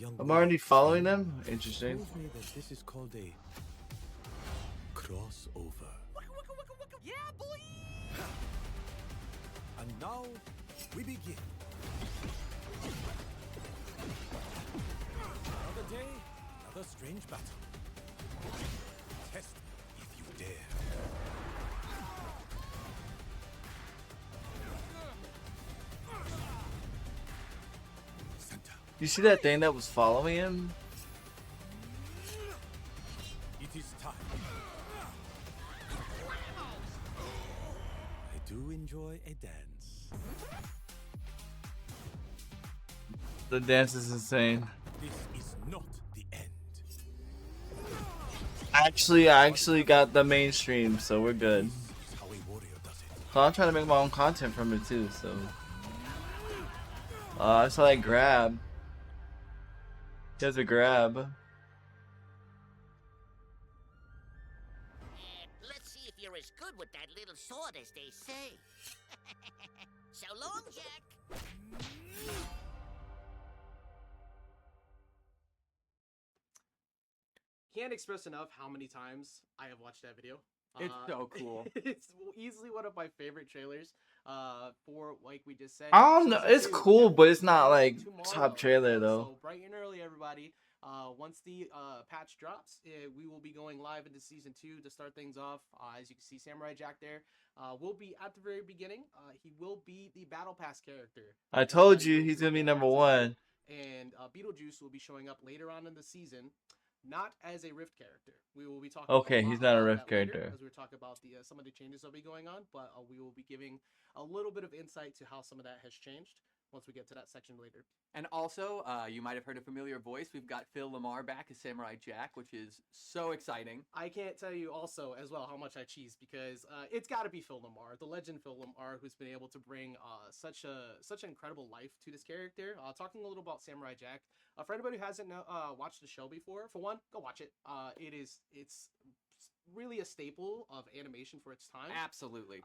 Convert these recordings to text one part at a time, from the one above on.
young I'm boy already following them. Interesting. told me that this is called a crossover. Yeah, boy! And now we begin. Another day, another strange battle. Test me if you dare. Santa, You see that thing that was following him? it is time. I do enjoy a dance. The dance is insane. This is not the end. Actually, I actually got the mainstream, so we're good. This is how a warrior does it. So I'm trying to make my own content from it too. So I saw that grab. He has a grab. Let's see if you're as good with that little sword as they say. So long, Jack. Can't express enough how many times I have watched that video. It's so cool. It's easily one of my favorite trailers. For like we just said. I don't know. season It's 2, cool, but it's not like tomorrow. top trailer though. So bright and early, everybody. Once the patch drops, we will be going live into season 2 to start things off. As you can see, Samurai Jack there will be at the very beginning. He will be the Battle Pass character. I told you he's gonna be number one. And Beetlejuice will be showing up later on in the season, not as a Rift character. We will be talking. Okay, a lot he's not a about Rift that later, character. as we're talking about the some of the changes that'll be going on. But we will be giving a little bit of insight to how some of that has changed once we get to that section later. And also, you might have heard a familiar voice. We've got Phil Lamar back as Samurai Jack, which is so exciting. I can't tell you also as well how much I cheese because it's got to be Phil Lamar, the legend Phil Lamar, who's been able to bring such an incredible life to this character. Talking a little about Samurai Jack, for anybody who hasn't watched the show before, for one, go watch it. It's really a staple of animation for its time. Absolutely.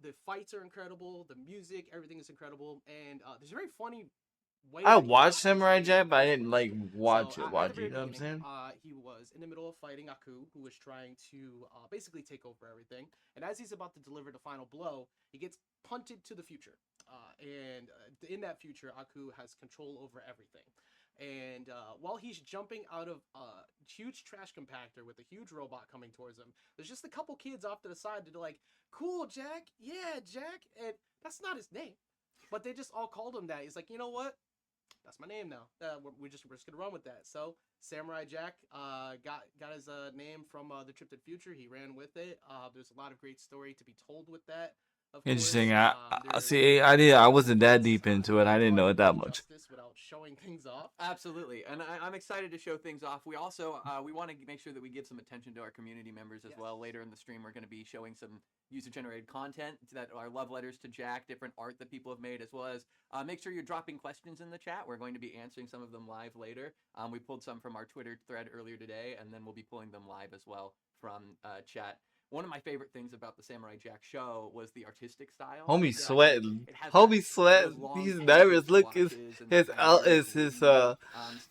The fights are incredible, the music, everything is incredible, and there's a very funny way. I that he watched tells the Samurai story. Jack, but I didn't like watch So, it. at Watch the it. You very know what I'm beginning, saying? he was in the middle of fighting Aku, who was trying to basically take over everything. And as he's about to deliver the final blow, he gets punted to the future. And in that future, Aku has control over everything. And while he's jumping out of a huge trash compactor with a huge robot coming towards him, there's just a couple kids off to the side that are like, "Cool, Jack. Yeah, Jack." And that's not his name, but they just all called him that. He's like, "You know what? That's my name now. We're just gonna run with that." So Samurai Jack got his name from the trip to the future. He ran with it. There's a lot of great story to be told with that. Of Interesting. course, I wasn't that deep into it. I didn't know it that much. without showing things off. Absolutely, and I'm excited to show things off. We also we want to make sure that we give some attention to our community members as well. Later in the stream, we're going to be showing some user-generated content that are love letters to Jack, different art that people have made, as well as make sure you're dropping questions in the chat. We're going to be answering some of them live later. We pulled some from our Twitter thread earlier today, and then we'll be pulling them live as well from chat. One of my favorite things about the Samurai Jack show was the artistic style. Homie Yeah, sweating. it has Homie that- sweating. those long He's pointed nervous. Look, his swatches and his the kind of very gloomy, style.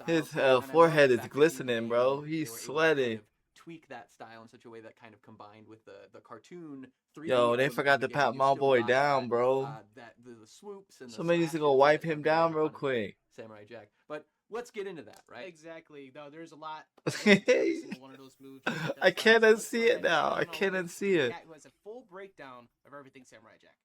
his And I love forehead the is fact that glistening, in bro. game, they He's were able to sweating. kind of tweak that style in such a way that kind of combined with the cartoon 3D. Yo, they elements forgot of the to game. pat You my still boy got down, that, bro. that the swoops and the Somebody needs to go slashes wipe that him really down make real fun of quick. Samurai Jack. But let's get into that, right? Exactly. Though there's a lot. Every single one of those moves. I can't So let's unsee go it ahead now. and I get on can't over unsee to it. Cat, who has a full breakdown of everything Samurai Jack.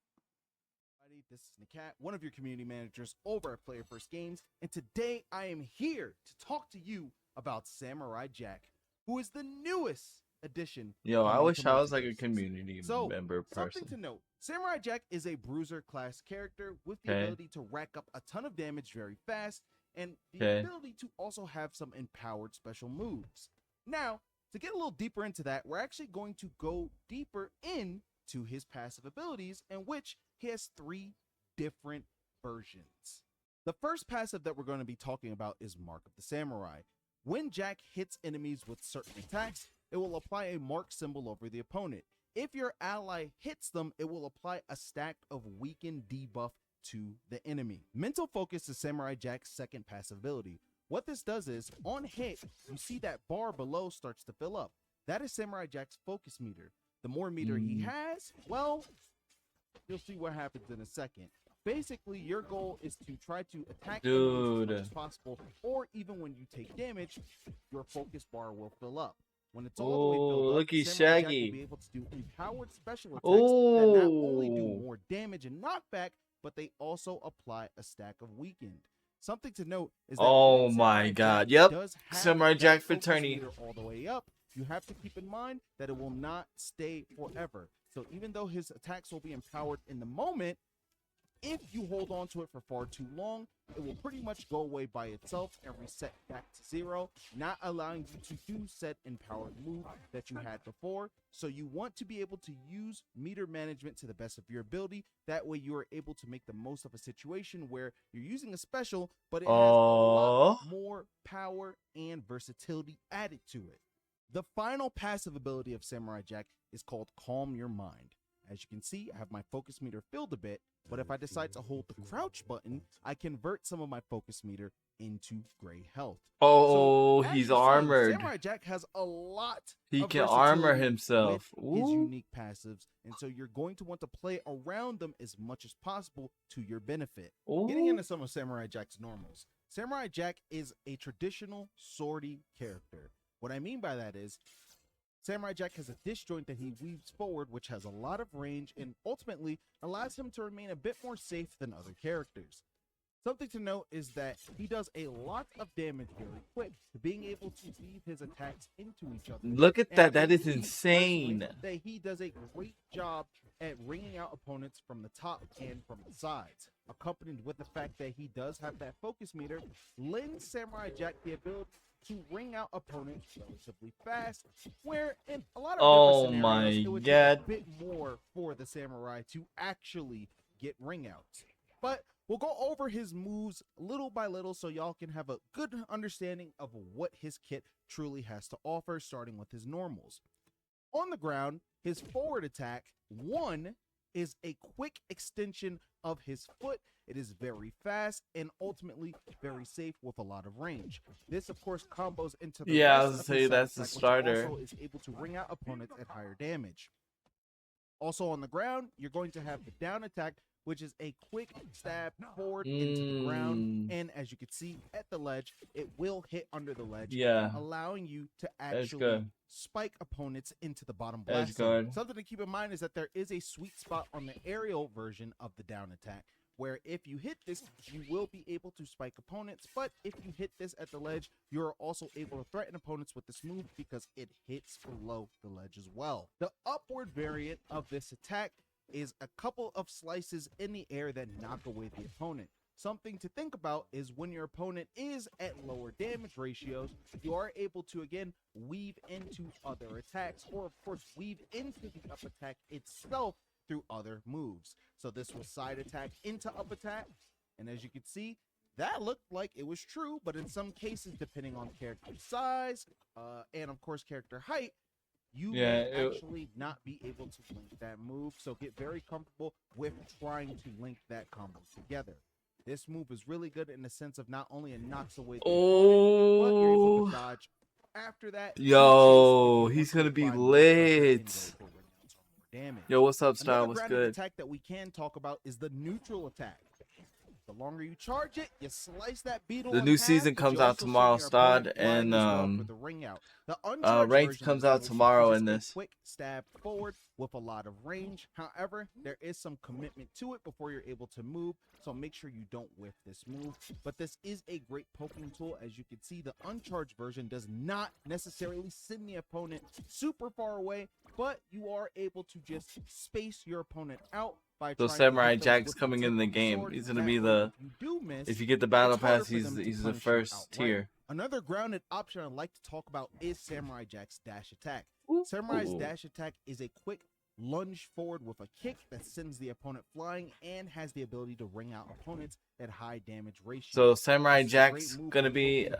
This is Nakat, one of your community managers over at Player First Games, and today I am here to talk to you about Samurai Jack, who is the newest addition. Yo, I coming wish to I was like a Multiverses. community So, member something person. to note, Samurai Jack is a bruiser class character with the Okay. ability to rack up a ton of damage very fast, and the Okay. ability to also have some empowered special moves. Now, to get a little deeper into that, we're actually going to go deeper into his passive abilities, in which he has 3 different versions. The first passive that we're going to be talking about is Mark of the Samurai. When Jack hits enemies with certain attacks, it will apply a mark symbol over the opponent. If your ally hits them, it will apply a stack of weakened debuff to the enemy. Mental Focus is Samurai Jack's second passive ability. What this does is, on hit, you see that bar below starts to fill up. That is Samurai Jack's focus meter. The more meter he has, well, you'll see what happens in a second. Basically, your goal is to try to attack enemies as much as possible, or even when you take damage, your focus bar will fill up. When it's all the way filled up, looky Samurai Jack Shaggy. will be able to do empowered special attacks that not only do Oh, more damage and knockback, but they also apply a stack of weakened. Something to note is that oh when my Samurai God. Jack Yep. does have Samurai that Jack focus fraternity. meter all the way up, you have to keep in mind that it will not stay forever. So even though his attacks will be empowered in the moment, if you hold on to it for far too long, it will pretty much go away by itself and reset back to 0, not allowing you to do said empowered move that you had before. So you want to be able to use meter management to the best of your ability. That way you are able to make the most of a situation where you're using a special, but it has a lot more power and versatility added to it. The final passive ability of Samurai Jack is called Calm Your Mind. As you can see, I have my focus meter filled a bit, but if I decide to hold the crouch button, I convert some of my focus meter into gray health. Oh, as he's you're seeing, armored. Samurai Jack has a lot He of can armor versatility himself. with his Ooh. unique passives, and so you're going to want to play around them as much as possible to your benefit. Getting Ooh. into some of Samurai Jack's normals. Samurai Jack is a traditional swordy character. What I mean by that is, Samurai Jack has a disjoint that he weaves forward, which has a lot of range and ultimately allows him to remain a bit more safe than other characters. Something to note is that he does a lot of damage very quick, being able to weave his attacks into each other. Look at And that. I That is believe insane. personally that he does a great job at ringing out opponents from the top and from the sides. Accompanied with the fact that he does have that focus meter, lends Samurai Jack the ability to ring out opponents relatively fast, where in a lot of different scenarios, it would take a bit more for the samurai to actually get ring outs. But we'll go over his moves little by little so y'all can have a good understanding of what his kit truly has to offer, starting with his normals. On the ground, his forward attack, 1, is a quick extension of his foot. It is very fast and ultimately very safe with a lot of range. This, of course, combos into the Yeah, I rest was of gonna say his that's side the attack, which starter. also is able to ring out opponents at higher damage. Also on the ground, you're going to have the down attack, which is a quick stab forward into the ground. And as you can see at the ledge, it will hit under the ledge, Yeah. allowing you to That's actually good. spike opponents into the bottom Edge blast. guard. Something to keep in mind is that there is a sweet spot on the aerial version of the down attack, where if you hit this, you will be able to spike opponents, but if you hit this at the ledge, you're also able to threaten opponents with this move because it hits below the ledge as well. The upward variant of this attack is a couple of slices in the air that knock away the opponent. Something to think about is when your opponent is at lower damage ratios, you are able to again weave into other attacks, or of course weave into the up attack itself through other moves. So this was side attack into up attack, and as you can see, that looked like it was true, but in some cases, depending on character size and of course character height, you may actually not be able to link that move. So get very comfortable with trying to link that combo together. This move is really good in the sense of not only it knocks away the opponent, but you're able to dodge after that. Yo, he's gonna be lit. Damage. Yo, what's up, Style? Another What's grounded good? attack that we can talk about is the neutral attack. The longer you charge it, you slice that beetle. The new season comes out tomorrow, Stod, and ranked comes out tomorrow in this. Quick stab forward with a lot of range. However, there is some commitment to it before you're able to move, so make sure you don't whiff this move. But this is a great poking tool. As you can see, the uncharged version does not necessarily send the opponent super far away, but you are able to just space your opponent out. So Samurai Jack's coming in the game. He's gonna be the, if you get the battle pass, he's the first tier. Another grounded option I'd like to talk about is Samurai Jack's dash attack. Samurai's dash attack is a quick lunge forward with a kick that sends the opponent flying and has the ability to ring out opponents at high damage ratio. So Samurai Jack's gonna be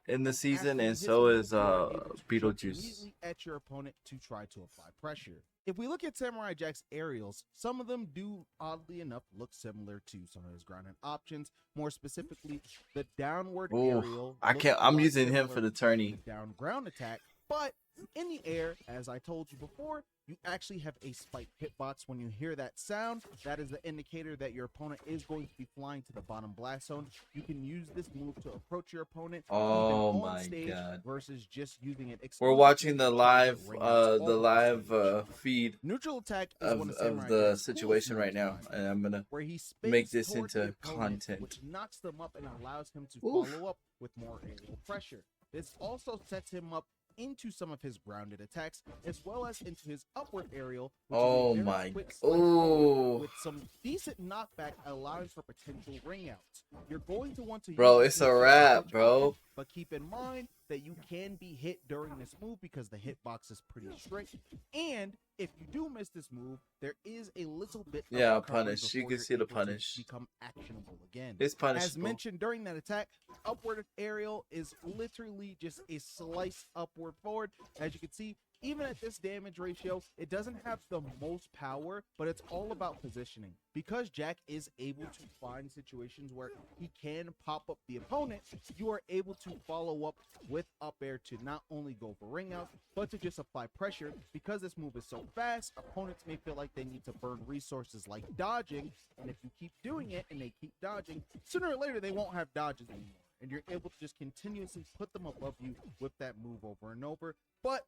in the season, and so is Beetlejuice. At your opponent to try to apply pressure. If we look at Samurai Jack's aerials, some of them do, oddly enough, look similar to some of his grounded options. More specifically, the downward Ooh, aerial. I looks can't. a I'm lot using him similar for the to tourney. the down ground attack, but in the air, as I told you before, you actually have a spike hitbox. When you hear that sound, that is the indicator that your opponent is going to be flying to the bottom blast zone. You can use this move to approach your opponent Oh even on my stage God. versus just using it We're exclusively watching the to try to live, get ring outs off the of live stage. feed Neutral attack is one of Samurai the Jack's situation coolest right now, moves, and I'm gonna where he make spins this toward the into opponent, content. which knocks them up and allows him to Oof. follow up with more aerial pressure. This also sets him up into some of his grounded attacks, as well as into his upward aerial, which Oh is a very my. quick slice upward Oh, with some decent knockback, allowing for potential ring outs. You're going to want to bro, use it's this a move as an wrap, approach bro. option, but keep in mind that you can be hit during this move because the hitbox is pretty strict. And if you do miss this move, there is a little bit of Yeah, recovery punish. You before can you're see the able to punish. become actionable again. It's As punishable. mentioned during that attack, upward aerial is literally just a slice upward forward. As you can see, even at this damage ratio, it doesn't have the most power, but it's all about positioning. Because Jack is able to find situations where he can pop up the opponent, you are able to follow up with up air to not only go for ring out, but to just apply pressure. Because this move is so fast, opponents may feel like they need to burn resources like dodging, and if you keep doing it and they keep dodging, sooner or later they won't have dodges anymore, and you're able to just continuously put them above you with that move over and over. But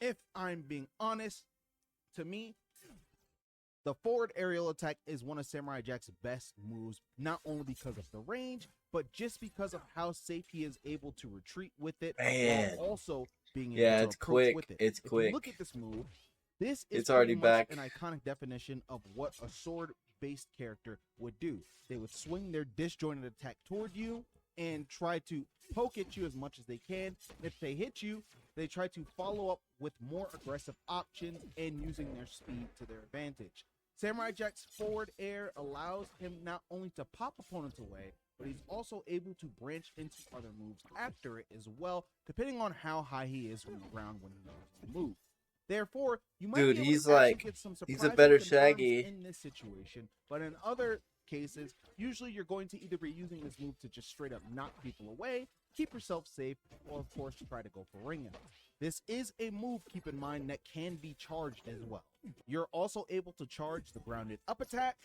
if I'm being honest, to me, the forward aerial attack is one of Samurai Jack's best moves, not only because of the range, but just because of how safe he is able to retreat with it, Man. while also being able Yeah, to it's approach quick. with it. It's If quick. you look at this move, this is It's already pretty much back. an iconic definition of what a sword-based character would do. They would swing their disjointed attack toward you and try to poke at you as much as they can. If they hit you, they try to follow up with more aggressive options and using their speed to their advantage. Samurai Jack's forward air allows him not only to pop opponents away, but he's also able to branch into other moves after it as well, depending on how high he is from the ground when he uses the move. Therefore, you might Dude, be able he's to actually like- get some he's a surprising better confirms Shaggy. in this situation, but in other cases, usually you're going to either be using this move to just straight up knock people away, keep yourself safe, or of course try to go for ring out. This is a move, keep in mind, that can be charged as well. You're also able to charge the grounded up attack,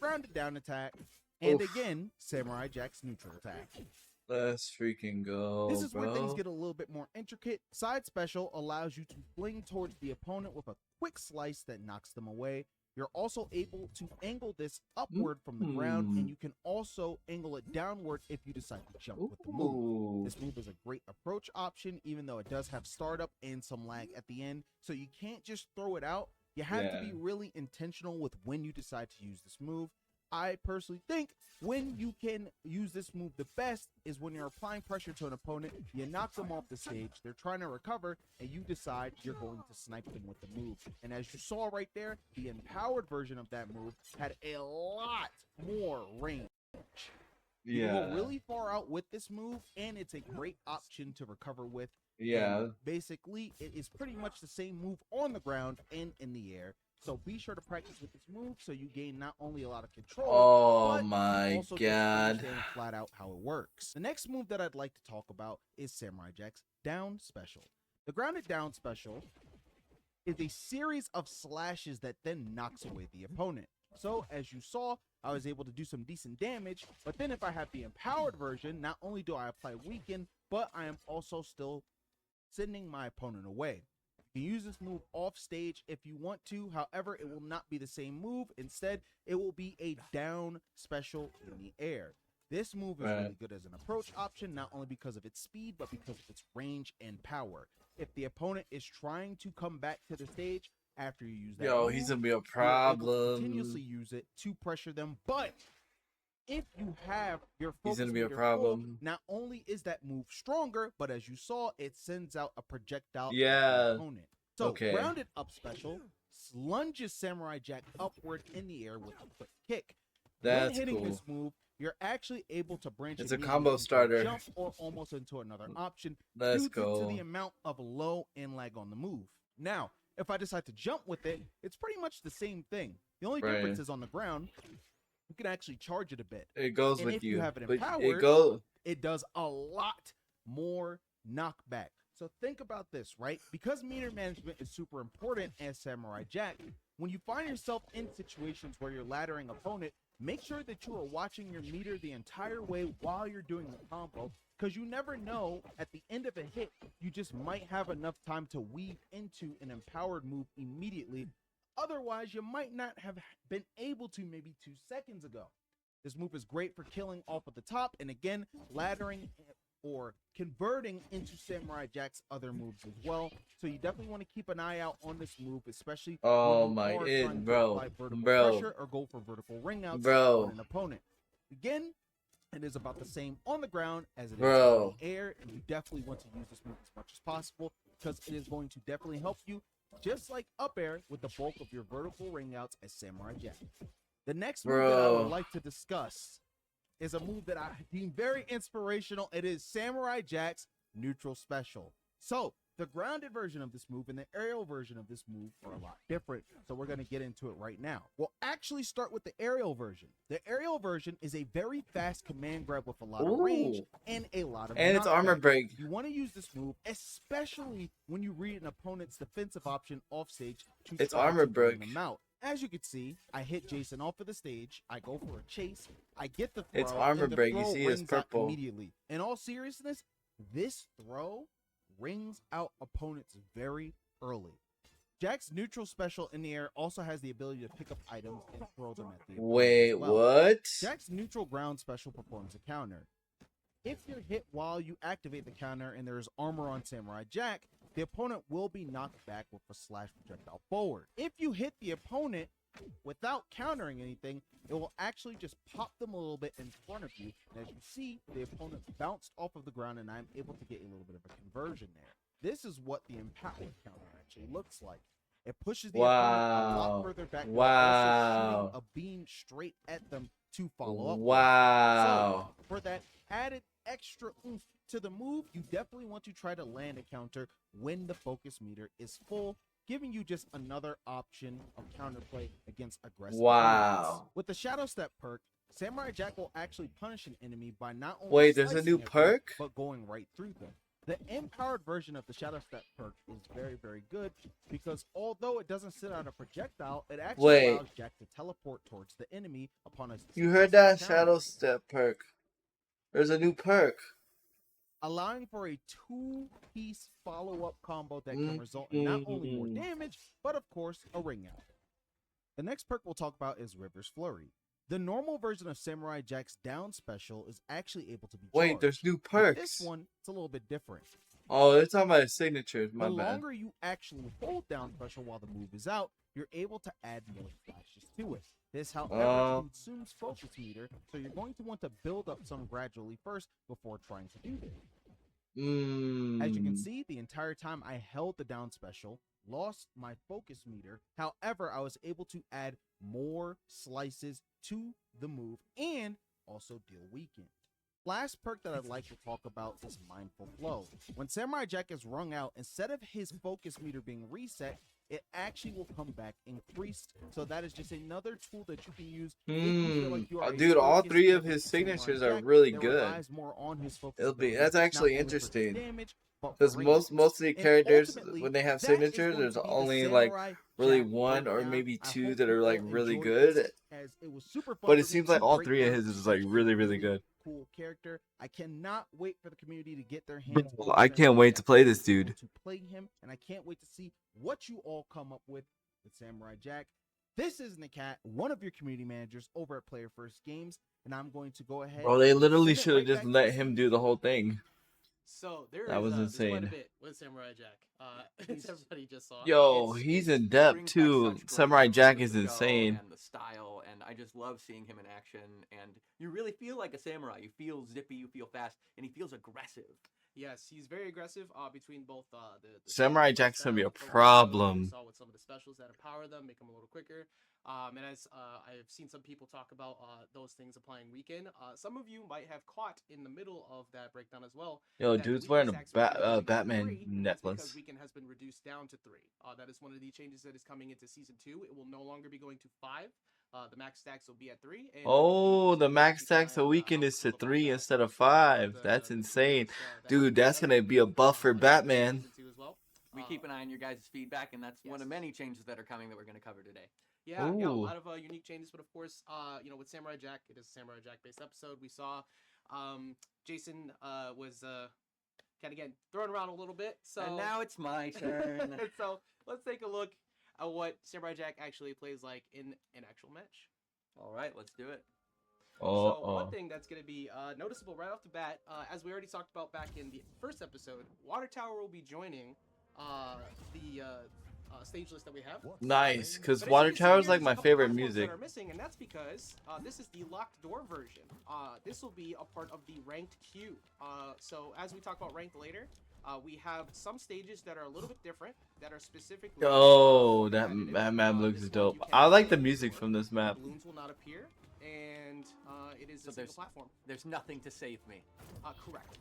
grounded down attack, and Oof. again, Samurai Jack's neutral attack. Let's freaking go, This is where things bro. get a little bit more intricate. Side special allows you to fling towards the opponent with a quick slice that knocks them away. You're also able to angle this upward from the ground, and you can also angle it downward if you decide to jump with the move. Ooh. This move is a great approach option, even though it does have startup and some lag at the end, so you can't just throw it out. You have to be Yeah. really intentional with when you decide to use this move. I personally think when you can use this move the best is when you're applying pressure to an opponent, you knock them off the stage, they're trying to recover, and you decide you're going to snipe them with the move. And as you saw right there, the empowered version of that move had a lot more range. You can Yeah. go really far out with this move, and it's a great option to recover with. Yeah. And basically, it is pretty much the same move on the ground and in the air. So be sure to practice with this move so you gain not only a lot of control, Oh but my also just God. understand flat out how it works. The next move that I'd like to talk about is Samurai Jack's down special. The grounded down special is a series of slashes that then knocks away the opponent. So as you saw, I was able to do some decent damage, but then if I have the empowered version, not only do I apply weaken, but I am also still sending my opponent away. You can use this move off stage if you want to. However, it will not be the same move. Instead, it will be a down special in the air. This move is really good as an approach option, not only because of its speed, but because of its range and power. If the opponent is trying to come back to the stage after you use that Yo, move, he's gonna be a you're able to problem. continuously use it to pressure them. But if you have your He's focus gonna be a meter full, problem. not only is that move stronger, but as you saw, it sends out a projectile at Yeah. the opponent. So Okay. grounded up special lunges Samurai Jack upward in the air with a quick kick. That's when hitting cool. this move, you're actually able to branch It's a immediately combo into starter. jump or almost into another option Let's due to go. the amount of low and lag on the move. Now, If I decide to jump with it, it's pretty much the same thing. The only Right. difference is on the ground, you can actually charge it a bit. It goes And with if you have it but empowered, it does a lot more knockback. So think about this, right? Because meter management is super important as Samurai Jack, when you find yourself in situations where you're laddering opponent, make sure that you are watching your meter the entire way while you're doing the combo, because you never know, at the end of a hit, you just might have enough time to weave into an empowered move immediately. Otherwise, you might not have been able to maybe 2 seconds ago. This move is great for killing off at the top, and again, laddering or converting into Samurai Jack's other moves as well. So you definitely want to keep an eye out on this move, especially Oh when you my are god, trying to bro. apply vertical Bro. pressure or go for vertical ring outs Bro. on an opponent. Again, it is about the same on the ground as it is Bro. in the air, and you definitely want to use this move as much as possible because it is going to definitely help you, just like up air, with the bulk of your vertical ring outs as Samurai Jack. The next move that I would Bro. like to discuss is a move that I deem very inspirational. It is Samurai Jack's neutral special. So the grounded version of this move and the aerial version of this move are a lot different. So we're going to get into it right now. We'll actually start with the aerial version. The aerial version is a very fast command grab with a lot of range Ooh. and a lot of And it's armor knockback. break. You want to use this move, especially when you read an opponent's defensive option off stage to It's try armor to bring break. them out. As you can see, I hit Jason off of the stage. I go for a chase. I get the throw. It's armor and the break. You throw see it's rings out purple. immediately. In all seriousness, this throw rings out opponents very early. Jack's neutral special in the air also has the ability to pick up items and throw them at the opponent Wait, as well. what? Jack's neutral ground special performs a counter. If you're hit while you activate the counter and there is armor on Samurai Jack, the opponent will be knocked back with a slash projectile forward. If you hit the opponent without countering anything, it will actually just pop them a little bit in front of you. And as you see, the opponent bounced off of the ground and I'm able to get a little bit of a conversion there. This is what the empowered counter actually looks like. It pushes the opponent a lot Wow. further back, while Wow. also shooting a beam straight at them to follow up. Wow. So, for that added extra oomph to the move, you definitely want to try to land a counter when the focus meter is full, giving you just another option of counterplay against aggressive Wow. opponents. With the Shadow Step perk, Samurai Jack will actually punish an enemy by not only Wait, there's a slicing new at them, perk? but going right through them. The empowered version of the Shadow Step perk is very, very good because although it doesn't sit on a projectile, it actually Wait. allows Jack to teleport towards the enemy upon a You heard that? successful Shadow counter, Step perk. There's a new perk. allowing for a 2-piece follow-up combo that can result in not only more damage, but of course, a ring out. The next perk we'll talk about is River's Flurry. The normal version of Samurai Jack's down special is actually able to be Wait, charged. there's new With perks. this one, it's a little bit different. Oh, they're talking about his signatures. My The bad. longer you actually hold down special while the move is out, you're able to add more flashes to it. This, however, consumes focus meter, so you're going to want to build up some gradually first before trying to do this. As you can see, the entire time I held the down special, lost my focus meter. However, I was able to add more slices to the move and also deal weakened. Last perk that I'd like to talk about is Mindful Flow. When Samurai Jack is wrung out, instead of his focus meter being reset, it actually will come back increased. So that is just another tool that you can use if you feel like you are a Dude, all focused three of heavy his Samurai signatures are Jack really that good. relies more on his focus It'll be ability, that's not actually only for his interesting. damage, but for Because ring most outs. of the And characters, ultimately, when they have that is signatures, going there's to be the only like Samurai really Jack one or breakdown. maybe I two hope that you are like all really enjoyed good. this, as it was super fun But for it me seems to like all break three of down his is like such a really, really good. cool character. I cannot wait for the community to get their hands on I can't Samurai wait to Jack play and this be able dude. to play him, and I can't wait to see what you all come up with Samurai Jack. This is Nikat, one of your community managers over at Player First Games, and I'm going to go ahead. Bro, they and literally send it should have right just back let to him you. do the whole thing. So there That was there's quite a insane. bit with Samurai Jack. As everybody just saw. Yo, It's- he's it in depth brings back too. such great Samurai memories Jack of is the show insane. And the style, and I just love seeing him in action. And you really feel like a samurai. You feel zippy, you feel fast, and he feels aggressive. Yes, he's very aggressive between both the Samurai the Jack's gonna be a style, the focus style, problem. you saw with some of the specials that empower them, make them a little quicker. And as I've seen some people talk about those things applying weekend, some of you might have caught in the middle of that breakdown as well. Yo, that the dude's weekend wearing stacks a are only gonna be Batman 3, and that's because necklace. weekend has been reduced down to 3. That is one of the changes that is coming into season 2. It will no longer be going to 5. The max stacks will be at 3. And Oh, the so max keep an eye stacks a on, weekend how is to people apply 3 that. instead of But 5. That's the insane. changes, that Dude, have that's been gonna done, be a buff for in Batman. season 2 as well. We keep an eye on your guys' feedback, and that's one of Yes. many changes that are coming that we're going to cover today. Yeah, a Ooh. lot of unique changes, but of course, with Samurai Jack, it is a Samurai Jack based episode. We saw Jason was kind of getting thrown around a little bit. So And now it's my turn. so let's take a look at what Samurai Jack actually plays like in an actual match. All right, let's do it. So one thing that's going to be noticeable right off the bat, as we already talked about back in the first episode, Water Tower will be joining the stage list that we have. Nice, because But as Water you can see Tower is here, like there's a my couple favorite platforms that music. are missing, and that's because this is the locked door version. This will be a part of the ranked queue. So as we talk about ranked later, we have some stages that are a little bit different, that are specifically. Oh, that competitive. map This looks one dope. you I cannot like see the on music door. from this map. Balloons will not appear, and it is So a single platform. There's nothing to save me. Correct.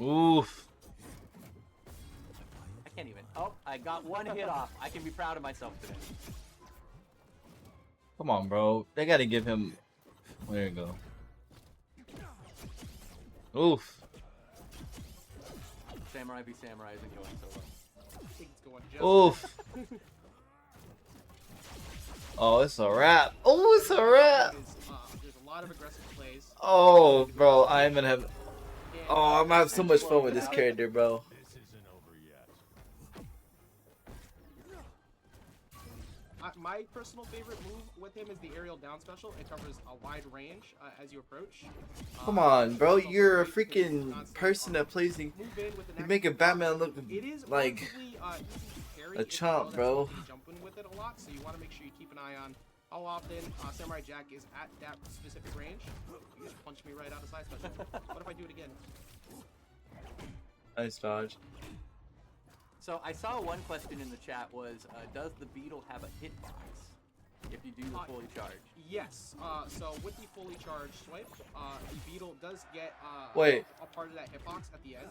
Oof. I can't even. Oh, I got one hit off. I can be proud of myself today. Come on, bro. They gotta give him. There you go. Oof. Samurai v Samurai isn't going so well. I think it's going just Oof. Oh, it's a wrap. Oh, it's a wrap. There's a lot of aggressive plays. Oh, bro, I'm gonna have. And, Oh, I'm gonna have so much fun with this character, bro. This isn't over yet. my personal favorite move with him is the aerial down special. It covers a wide range as you approach. Come on, bro. it's also You're a great because you can freaking constantly, person that plays the. move in with an You active make a block. Batman look It is like relatively, easy to carry a if you chump, know that bro. somebody's jumping with it a lot, so you want to make sure you keep an eye on how often Samurai Jack is at that specific range. You just punched me right out of side special. What if I do it again? Nice dodge. So I saw one question in the chat was, does the beetle have a hitbox if you do the fully charged? Yes. So with the fully charged swipe, the beetle does get Wait. a part of that hitbox at the end.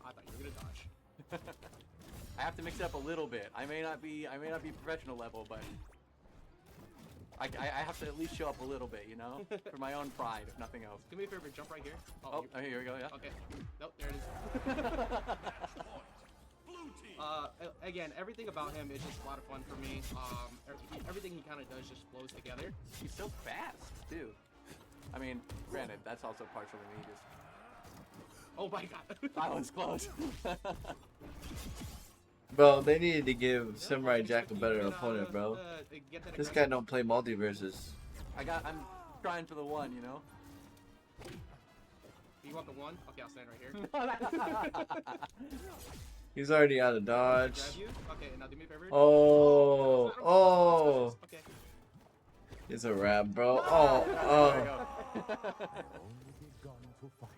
I thought you were gonna dodge. I have to mix it up a little bit. I may not be professional level, but I have to at least show up a little bit, you know, for my own pride, if nothing else. Do me a favor, jump right here. Oh, here we go. Yeah. Okay. Nope, there it is. Again, everything about him is just a lot of fun for me. Everything he kind of does just flows together. He's so fast too. I mean, granted, that's also partially me. Just Oh my god. that was close. Bro, they needed to give Samurai Jack a better opponent, bro. Get that This aggressive- guy don't play multiverses. I'm trying for the one, you know. You want the one? Okay, I'll stand right here. He's already out of dodge. Grab you. Okay, now do me a favor. Oh, that's not- oh. Okay. It's a wrap, bro. There we Oh, go. Only begun to fight.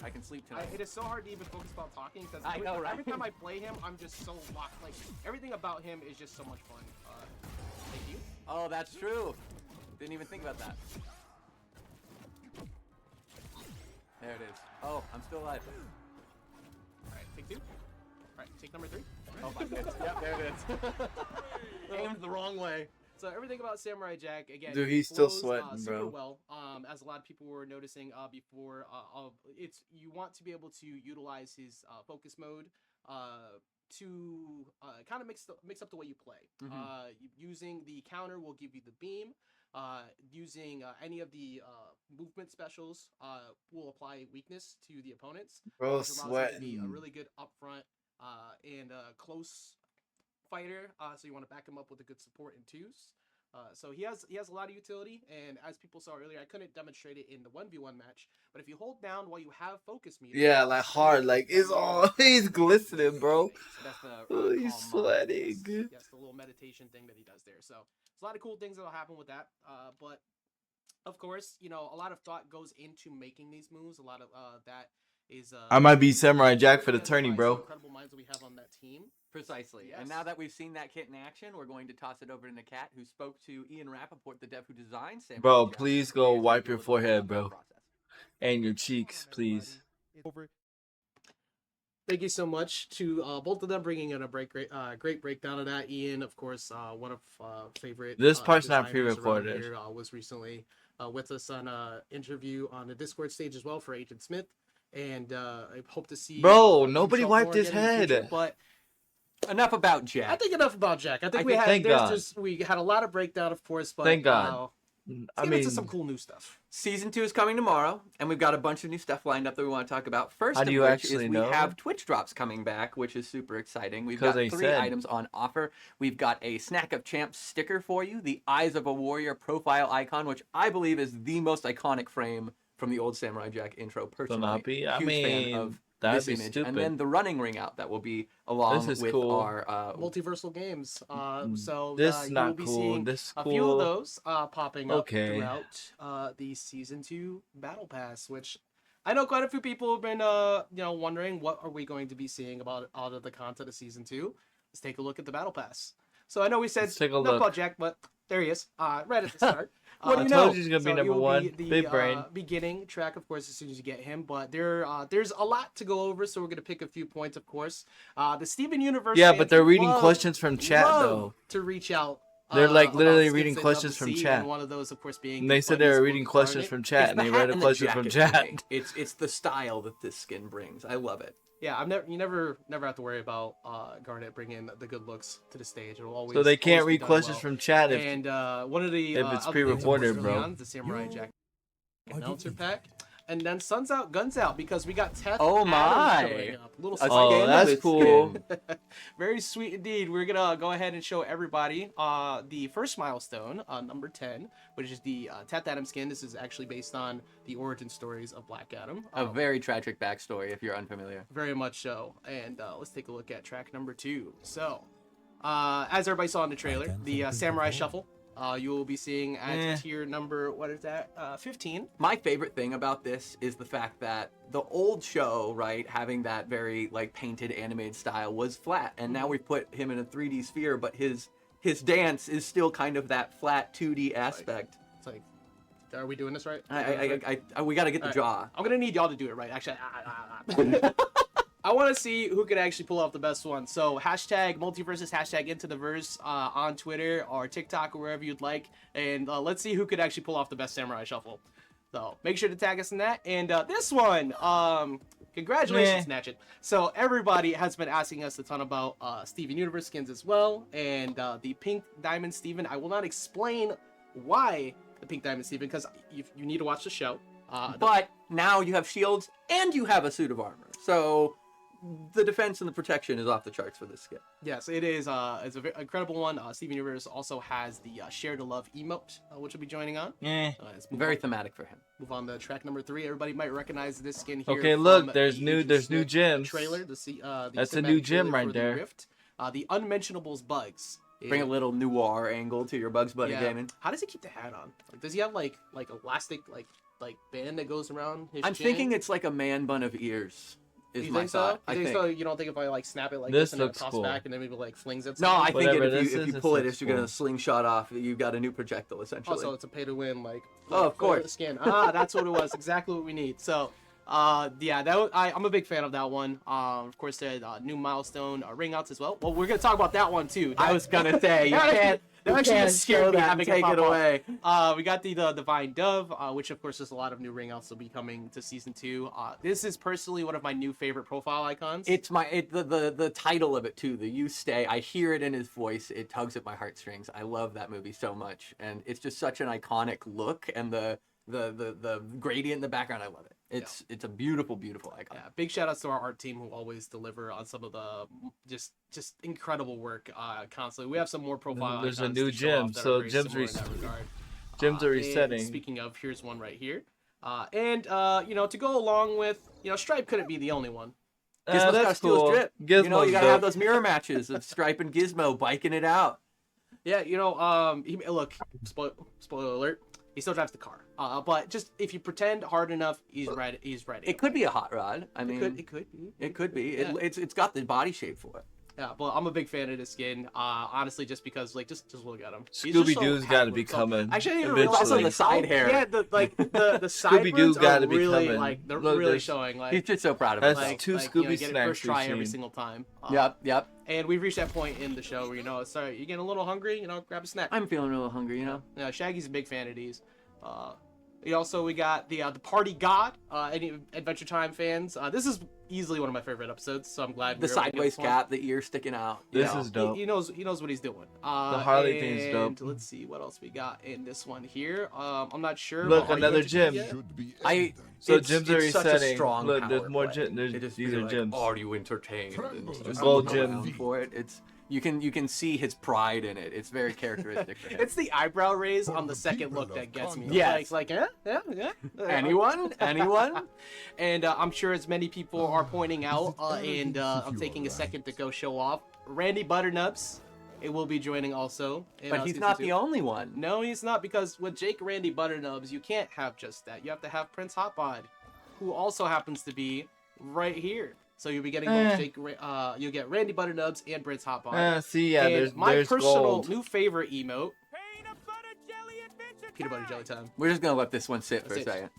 I can sleep tonight. It is so hard to even focus about talking because I know, right? every time I play him, I'm just so locked. Like everything about him is just so much fun. Thank you. Oh, that's true. Didn't even think about that. There it is. Oh, I'm still alive. All right, take 2. All right, take number 3. Oh my goodness. Yep, there it is. Aimed the wrong way. So everything about Samurai Jack again. Dude, he's still flows, sweating, super bro. well, as a lot of people were noticing before. It's you want to be able to utilize his focus mode to kind of mix up the way you play. Using the counter will give you the beam. Using any of the movement specials will apply weakness to the opponents. Bro, which allows him to be a sweating. really good upfront and close fighter. So you want to back him up with a good support in 2s. So he has a lot of utility, and as people saw earlier, I couldn't demonstrate it in the 1v1 match, but if you hold down while you have focus meter, Yeah, like hard, like it's all. He's glistening, bro. So that's the Oh, he's calm mind. sweating. yes, the little meditation thing that he does there. So there's a lot of cool things that'll happen with that. But Of course, you know, a lot of thought goes into making these moves. A lot of that is. I might be Samurai Jack for the driven tourney, by some bro. Incredible minds that we have on that team. Precisely. Yes. And now that we've seen that kit in action, we're going to toss it over to Nakat, who spoke to Ian Rappaport, the dev who designed Samurai Bro, Jack, please today go as we wipe deal your with a little forehead, about that bro. process. And your cheeks, please. Over. Thank you so much to both of them bringing in a great breakdown of that. Ian, of course, one of favorite. This part's not designers around pre-recorded. here, was recently with us on an interview on the Discord stage as well for Agent Smith, and I hope to see. Bro, him nobody show up wiped more his again in the future, head. but Enough about Jack. I think enough about Jack. I think we think- had Thank God. we had a lot of breakdown, of course, but Thank God. let's I get mean, into some cool new stuff. Season 2 is coming tomorrow, and we've got a bunch of new stuff lined up that we want to talk about. First How of do you which actually is we know? have Twitch drops coming back, which is super exciting. We've 'Cause got they 3 said. items on offer. We've got a Snack of Champs sticker for you, the Eyes of a Warrior profile icon, which I believe is the most iconic frame from the old Samurai Jack intro. Personally, not be? I huge fan mean, of that'd this be image, stupid. and then the running ring out that will be along This is with cool. our Multiversal games. So This you not will be cool. seeing This a cool. few of those popping up Okay. throughout the season 2 battle pass, which I know quite a few people have been wondering what are we going to be seeing about out of the content of season 2. Let's take a look at the battle pass. So I know we said Let's take a not look. about Jack, but there he is, right at the start. What do I you told know? you he's gonna be So number you'll one. the Big brain. beginning track, of course, as soon as you get him. But there's a lot to go over, so we're gonna pick a few points, of course. The Steven Universe. Yeah, fans but they're reading love- questions from chat, love though. to reach out. They're, like, about literally skins reading they'd love questions to from see, chat. And one of those, of course, being. And they said they Bunny's were reading Book questions Garnet. from chat, It's and the they hat read a and the question from jacket for chat. me. It's the style that this skin brings. I love it. Yeah, you never have to worry about Garnet bringing the good looks to the stage. It'll always. So they can't always be read done questions well. from chat if And one of the if it's other things, of course, pre-recorded, early bro. on is the Samurai Jack Why did announcer you- pack, and then Sun's Out, Guns Out, because we got Teth Oh Adams my. showing up. Little A side Oh, skin that's with cool. skin. Very sweet indeed. We're gonna go ahead and show everybody the first milestone, number 10, which is the Teth Adam skin. This is actually based on the origin stories of Black Adam. A very tragic backstory if you're unfamiliar. Very much so. And let's take a look at track number 2. So, as everybody saw in the trailer, can't the think of Samurai it. Shuffle. You will be seeing at Eh. tier number, what is that? 15. My favorite thing about this is the fact that the old show, right, having that very like painted animated style was flat, and now we've put him in a 3D sphere, but his dance is still kind of that flat 2D aspect. It's like, are we doing this right? We got to get the Alright. jaw. I'm gonna need y'all to do it right. Actually, I want to see who could actually pull off the best one. So hashtag multiverses, hashtag into the verse on Twitter or TikTok or wherever you'd like, and let's see who could actually pull off the best Samurai Shuffle. So make sure to tag us in that. And this one, congratulations, Meh. Natchet. So everybody has been asking us a ton about Steven Universe skins as well, and the Pink Diamond Steven. I will not explain why the Pink Diamond Steven because you need to watch the show. But now you have shields and you have a suit of armor, so the defense and the protection is off the charts for this skin. Yes, it is. It's a very incredible one. Steven Universe also has the Share to Love emote, which will be joining on. Eh. Let's move Very on, thematic for him. move on to track number 3. Everybody might recognize this skin here. Okay, look, from there's the new- Agent there's new Smith gems. Trailer. The That's a cinematic new gem trailer right for the there. Rift. The Unmentionables Bugs. Bring a little noir angle to your Bugs Bunny Yeah. gaming. How does he keep the hat on? Like, does he have like elastic like band that goes around his I'm chin? thinking it's like a man bun of ears. Is You my think so? thought. You I think think. so? You don't think if I like snap it like This this and then it looks pops cool. back and then maybe like flings it? No, I think Whatever if this you is, pull it, this if you're gonna looks slingshot off, you've got a new projectile essentially. Also, it's a pay to win, like Oh, of color course. skin. That's what it was. Exactly what we need. So, yeah, I'm a big fan of that one. Of course, there new milestone ring outs as well. Well, we're gonna talk about that one too. I was gonna say you That can't. that You actually can't just scared show me that and having take pop it off. away. We got the Divine Dove, which of course there's a lot of new ring outs will be coming to season 2. This is personally one of my new favorite profile icons. It's the title of it too. The "You Stay." I hear it in his voice. It tugs at my heartstrings. I love that movie so much, and it's just such an iconic look, and the gradient in the background. I love it. It's a beautiful icon. Yeah, big shout outs to our art team who always deliver on some of the just incredible work constantly. We have some more profile There's a icons new to show gem, off that so are very gems similar in that regard. Gems are And resetting. speaking of, here's one right here. To go along with, Stripe couldn't be the only one. Gizmo's gotta that's steal his cool. drip. Gizmo's you gotta have dope. those mirror matches of Stripe and Gizmo biking it out. Yeah, look, spoiler alert. He still drives the car. But just if you pretend hard enough, he's ready. He's ready. It could be a hot rod. I mean, It could be. It could be. Yeah. It's got the body shape for it. Yeah, but I'm a big fan of this skin. Honestly, just because like just look at him. He's just Scooby so Doo's happy got to with be himself. coming. Actually, I didn't even eventually. realize Also the side hair. Yeah, the Scooby-Doo sideburns gotta are be really coming. like they're Look, really there's- showing. Like He's just so proud of That's himself. two like, Scooby get it snacks first try we've every seen. single time. Yep. And we've reached that point in the show where sorry, you're getting a little hungry. Grab a snack. I'm feeling a little hungry, you know. Yeah, Shaggy's a big fan of these. We got the Party God. Any Adventure Time fans, this is easily one of my favorite episodes. So I'm glad The we were able to get sideways this one. cap, the ear sticking out. This you know. is dope. He knows what he's doing. The Harley and thing's dope. Let's see what else we got in this one here. I'm not sure. Look, but are you another interested gym. yet? Should be I So it's, gyms are it's such a resetting. strong Look, power there's more play. there's- It just these be are like, gyms. Are you entertained? And it's just Gold look around gym. for it. It's you can see his pride in it. It's very characteristic for him. It's the eyebrow raise on the second look that gets me. Yes. Like yeah. Anyone? And I'm sure as many people are pointing out, and I'm taking a second to go show off. Randy Butternuts, it will be joining also. But he's not the only one. No, he's not, because with Jake Randy Butternubs, you can't have just that. You have to have Prince Hotbod, who also happens to be right here. So you'll be getting both you'll get Randy Butternubs and Prince Hotbod. See, yeah, And my there's personal gold. new favorite emote. Peanut butter jelly time. We're just gonna let this one sit for a That's it. second.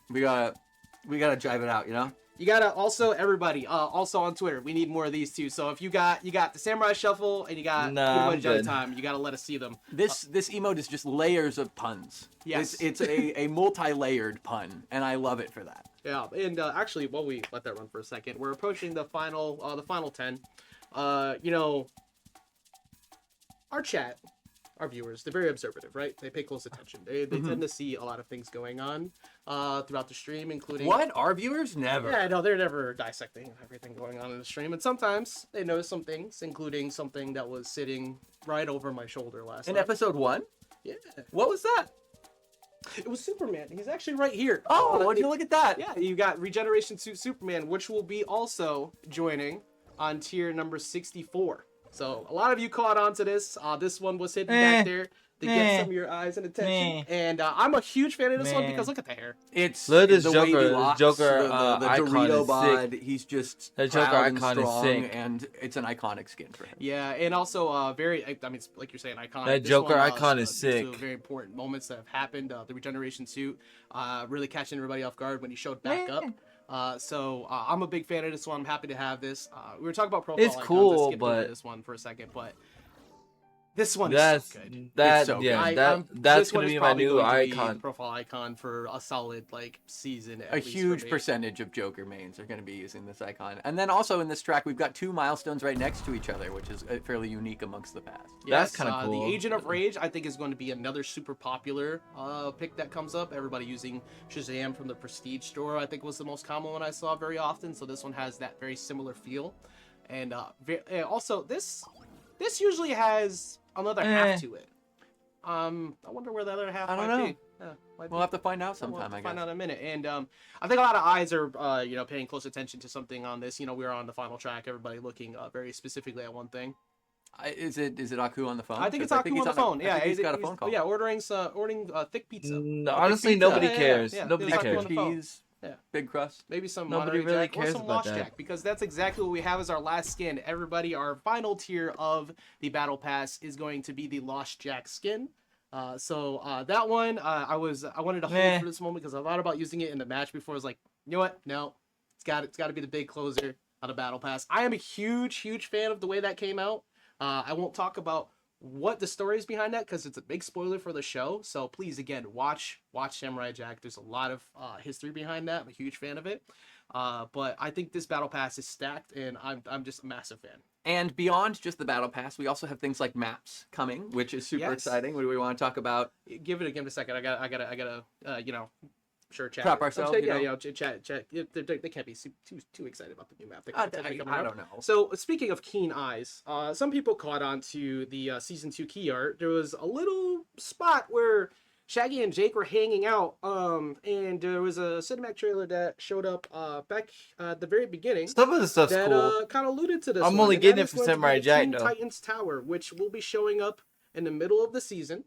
We gotta drive it out, you know. You gotta also everybody also on Twitter. We need more of these too. So if you got the Samurai Shuffle and you got Nah, Peanut Butter I'm Jelly good. Time, you gotta let us see them. This emote is just layers of puns. Yes. It's a multi-layered pun, and I love it for that. Yeah, and actually, while we let that run for a second, we're approaching the final 10. Our chat, our viewers, they're very observative, right? They pay close attention. They tend to see a lot of things going on throughout the stream, including What? Our viewers never. Yeah, no, they're never dissecting everything going on in the stream, and sometimes they notice some things, including something that was sitting right over my shoulder last In night. episode 1? Yeah, What was that? it was Superman. He's actually right here. Oh, would you look at that? Yeah, you got Regeneration Suit Superman, which will be also joining on tier number 64. So a lot of you caught on to this. This one was hidden back there to get some of your eyes and attention. And I'm a huge fan of this one because look at the hair. It's Look at this the Joker- wavy this locks, Joker, the icon Dorito is bod. He's just That Joker proud and icon is strong, sick. and it's an iconic skin for him. Yeah, and also very. I mean, it's like you're saying, iconic. That This Joker one, icon is speaks to sick. Very important moments that have happened. The Regeneration Suit, really catching everybody off guard when he showed back up. So I'm a big fan of this one. I'm happy to have this. We were talking about profile It's icons. cool, Let's skip over but- this one for a second, but this one That's is so good. that so yeah good. that's this one gonna is be my probably new going to be icon. profile icon for a solid season. A huge percentage of Joker mains are going to be using this icon. And then also in this track, we've got 2 milestones right next to each other, which is fairly unique amongst the past. That's kinda cool. The Agent of Rage, I think, is going to be another super popular pick that comes up. Everybody using Shazam from the Prestige store, I think, was the most common one I saw very often. So this one has that very similar feel. And also, this usually has another half to it. I wonder where the other half I don't might know. be. Yeah, might We'll be. have to find out We'll sometime, have to I find guess. out in a minute. And I think a lot of eyes are paying close attention to something on this. We're on the final track. Everybody looking very specifically at one thing. Is it Aku on the phone? I think it's 'Cause Aku on the phone. I Yeah, think he's got a phone call. Yeah, ordering thick pizza. Honestly, pizza. nobody Yeah, cares. yeah. Nobody It's cares. on the phone. Cheese, Yeah. big crust. Maybe some Nobody Monterey really Jack or cares some about Lost that. Jack, because that's exactly what we have as our last skin. Everybody, our final tier of the Battle Pass is going to be the Lost Jack skin. So that one, I wanted to hold Meh. for this moment because I thought about using it in the match before. I was like, you know what? No, it's got to be the big closer on the Battle Pass. I am a huge fan of the way that came out. I won't talk about what the story is behind that because it's a big spoiler for the show. So please, again, watch Samurai Jack. There's a lot of history behind that. I'm a huge fan of it. But I think this Battle Pass is stacked, and I'm just a massive fan. And beyond just the battle pass, we also have things like maps coming, which is super Yes. exciting. What do we want to talk about? Give it a second. I gotta sure chat. Prep ourselves, you know? Chat. They can't be too excited about the new map. That potentially coming I up. don't know. So speaking of keen eyes, some people caught on to the season 2 key art. There was a little spot where Shaggy and Jake were hanging out, and there was a cinematic trailer that showed up back at the very beginning Some of the stuff's that cool. kind of alluded to this. I'm one, only and getting that it is for going to be Samurai the Jack, Teen though. Titans Tower, which will be showing up in the middle of the season.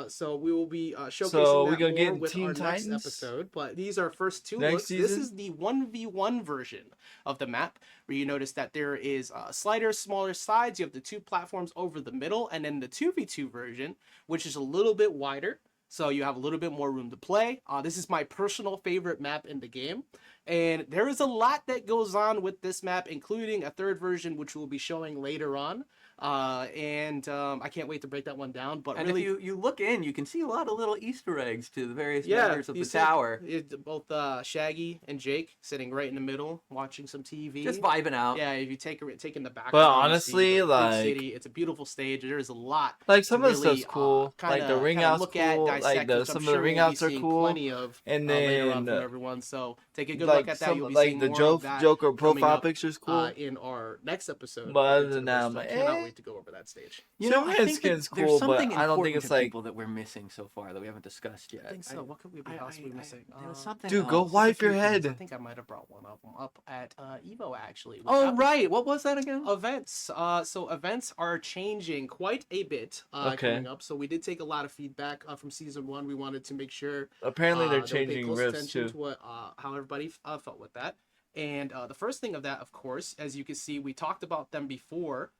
So we will be showcasing So we that gonna more get in with Teen our Titans? next episode. But these are first two Next looks. This season? is the 1v1 version of the map, where you notice that there is sliders, smaller sides. You have the two platforms over the middle, and then the 2v2 version, which is a little bit wider. So you have a little bit more room to play. This is my personal favorite map in the game. And there is a lot that goes on with this map, including a third version, which we'll be showing later on. I can't wait to break that one down. But And really, if you look in, you can see a lot of little Easter eggs to the various yeah, members of you the see tower. both Shaggy and Jake sitting right in the middle, watching some TV. Just vibing out. Yeah, if you take in the background, But you see honestly, the big like- city. It's a beautiful stage. There's a lot. Like some to of the really, stuff's cool. Like the ring kinda out's look cool. at, Like dissect, which I'm some of sure the ring we'll be outs are seeing cool. Plenty of And later then on from everyone. So take a good like look at that. some You'll be like seeing the more of that Joker coming profile up, picture's cool. in our next episode. But other Into than the that, Verse. I'm So I like, cannot eh. wait to go over that stage. You know, I Superman think that skin's there's cool, but something I don't think important it's to like- people that we're missing so far that we haven't discussed yet. I think so. What could we possibly be missing? There was something Dude, go else. wipe your Few things. I head. think I might have brought one of them up at Evo actually. which Oh happened- right, what was that again? Events. So events are changing quite a bit Okay. coming up. So we did take a lot of feedback from season one. We wanted to make sure Apparently they're that we paid changing close rifts attention too. to what how everybody felt with that. And the first thing of that, of course, as you can see, we talked about them before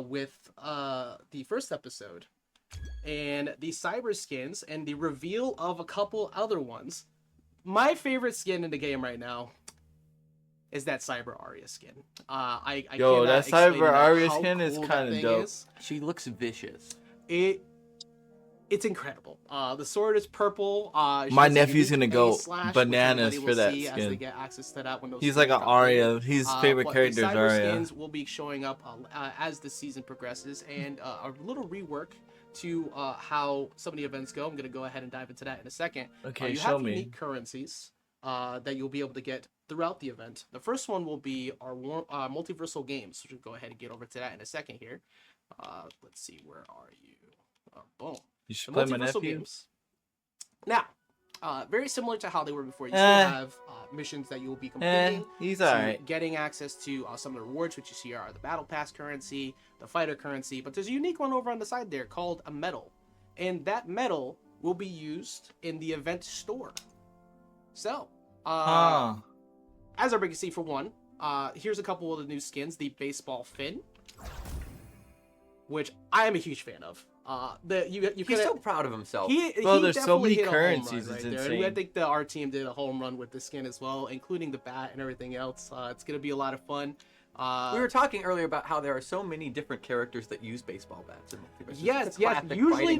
with the first episode, and the cyber skins and the reveal of a couple other ones. My favorite skin in the game right now is that Cyber Arya skin. I Yo, cannot that explain Cyber enough Arya how skin is cool that kinda thing dope. is. She looks vicious. It's incredible. The sword is purple. She My has a nephew's unique gonna go face slash, which bananas everybody for will that see As they skin. get access to that when those He's like skins an drop in. Arya. His favorite But character is the cyber Arya. skins will be showing up as the season progresses, and a little rework to how some of the events go. I'm gonna go ahead and dive into that in a second. Okay, you show have me. unique currencies that you'll be able to get throughout the event. The first one will be our multiversal games. So we'll go ahead and get over to that in a second here. Let's see, where are you? Boom. You should The play my multiversal nephew. games. Now, very similar to how they were before. You still Eh. have missions that you will be completing. He's to alright. Getting access to some of the rewards, which you see are the battle pass currency, the fighter currency, but there's a unique one over on the side there called a medal, and that medal will be used in the event store. So, as everybody can see, for one, here's a couple of the new skins: the baseball fin, which I am a huge fan of. You He's could so proud of himself. Bro, there's so definitely many hit a home run currencies, it's right there. insane. And I think our team did a home run with the skin as well, including the bat and everything else. It's gonna be a lot of fun. We were talking earlier about how there are so many different characters that use baseball bats. In Multiverse. It's Yes, just a yes. classic Usually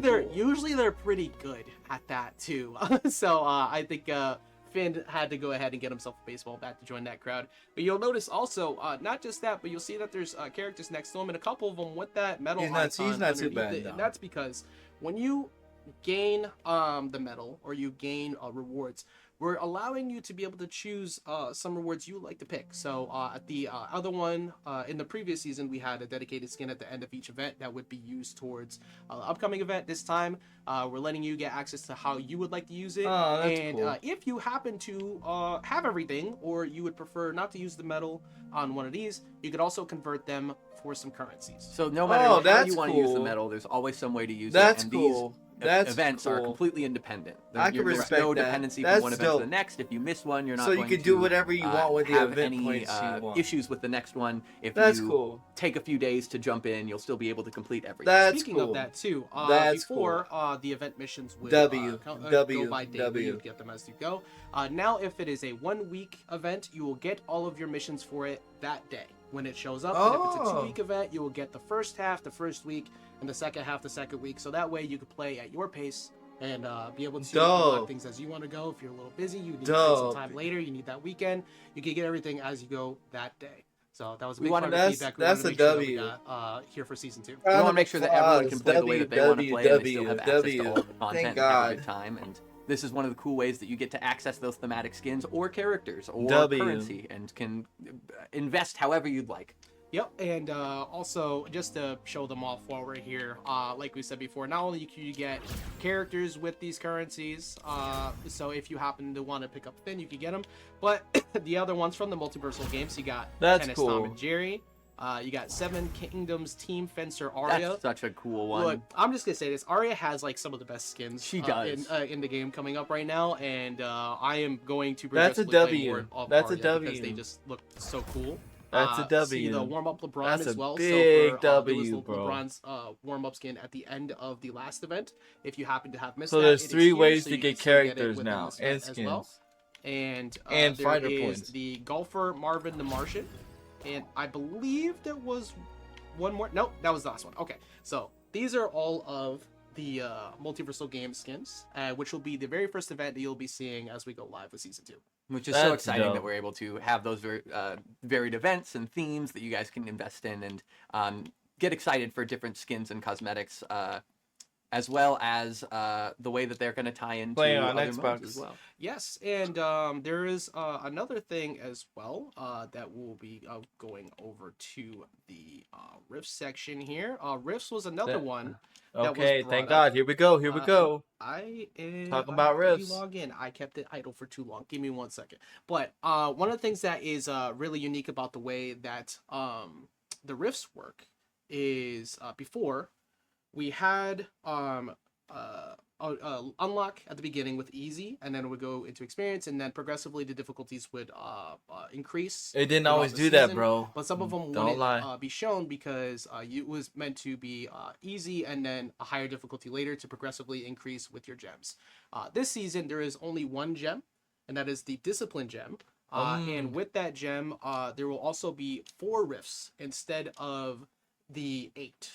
fighting they're pretty good at that too. So I think Finn had to go ahead and get himself a baseball bat to join that crowd. But you'll notice also, not just that, but you'll see that there's characters next to him, and a couple of them with that medal He's not- icon he's not too underneath bad, it. though. And that's because when you gain the medal or you gain rewards, we're allowing you to be able to choose some rewards you like to pick. So at the other one in the previous season, we had a dedicated skin at the end of each event that would be used towards the upcoming event. This time, we're letting you get access to how you would like to use it. Oh, that's and cool. if you happen to have everything, or you would prefer not to use the medal on one of these, you could also convert them for some currencies. So no matter Oh, how that's you want to use the cool. medal, there's always some way to use That's it. And cool. these That's events are cool. completely independent. I can There's respect no that. dependency That's from one event to the dope. next. If you miss one, you're not So you going can do to, whatever you want with the have event any points you want. issues with the next one. If That's you cool. take a few days to jump in, you'll still be able to complete everything. That's Speaking cool. of that too, That's before the event missions would W, go W, by day, W. you get them as you go. Now, if it is a 1 week event, you will get all of your missions for it that day when it shows up. And if it's a Oh. 2 week event, you will get the first half the first week and the second half the second week. So that way you can play at your pace and be able to Dope. unlock things as you want to go. If you're a little busy, you need to take Dope. some time later, you need that weekend, you can get everything as you go that day. So that was a We big wanted- part of the That's- feedback. that's wanted a to make sure that we W. got, here for season 2. We want to make sure that everyone can play the way that they want to play and they still have access to W. all the content Thank and have a God. good time. And this is one of the cool ways that you get to access those thematic skins or characters or W. currency and can invest however you'd like. Yep, and also just to show them off while we're here, like we said before, not only can you get characters with these currencies, so if you happen to want to pick up Finn, you can get them, but the other ones from the multiversal games, you got That's Tennis cool. Tom and Jerry, You got Seven Kingdoms Team Fencer Arya. That's such a cool one. Look, I'm just gonna say this: Arya has like some of the best skins. She does. In the game coming up right now, and I am going to That's a progressively play W. more of That's a Arya because W. they just look so cool. That's a W. See the warm up LeBron That's as a well. big so for, W, there was bro. LeBron's warm up skin at the end of the last event. If you happen to have missed So that, there's it is 3 here, ways so to you get can still get it characters within now this and event skins. as well. And And there fighter is points. the golfer Marvin the Martian, and I believe there was one more. Nope, that was the last one. Okay, so these are all of the Multiversal Game skins, which will be the very first event that you'll be seeing as we go live with Season 2. Which is so That's exciting dope. that we're able to have those varied events and themes that you guys can invest in and get excited for different skins and cosmetics, as well as the way that they're going to tie into Playing on other Xbox. modes as well. Yes, and there is another thing as well that we'll be going over to the Rift section here. Rifts was another That- one. That was Okay, brought thank up. God. Here we go. Here we go. I am Talking about let me Rifts. log in. I kept it idle for too long. Give me 1 second. But one of the things that is really unique about the way that the Rifts work is before we had unlock at the beginning with easy, and then it would go into experience, and then progressively the difficulties would increase. It didn't throughout always the do that, season, bro. But some of them Don't wouldn't lie. be shown because it was meant to be easy and then a higher difficulty later to progressively increase with your gems. This season there is only one gem, and that is the Discipline gem. And with that gem, there will also be 4 rifts instead of the 8.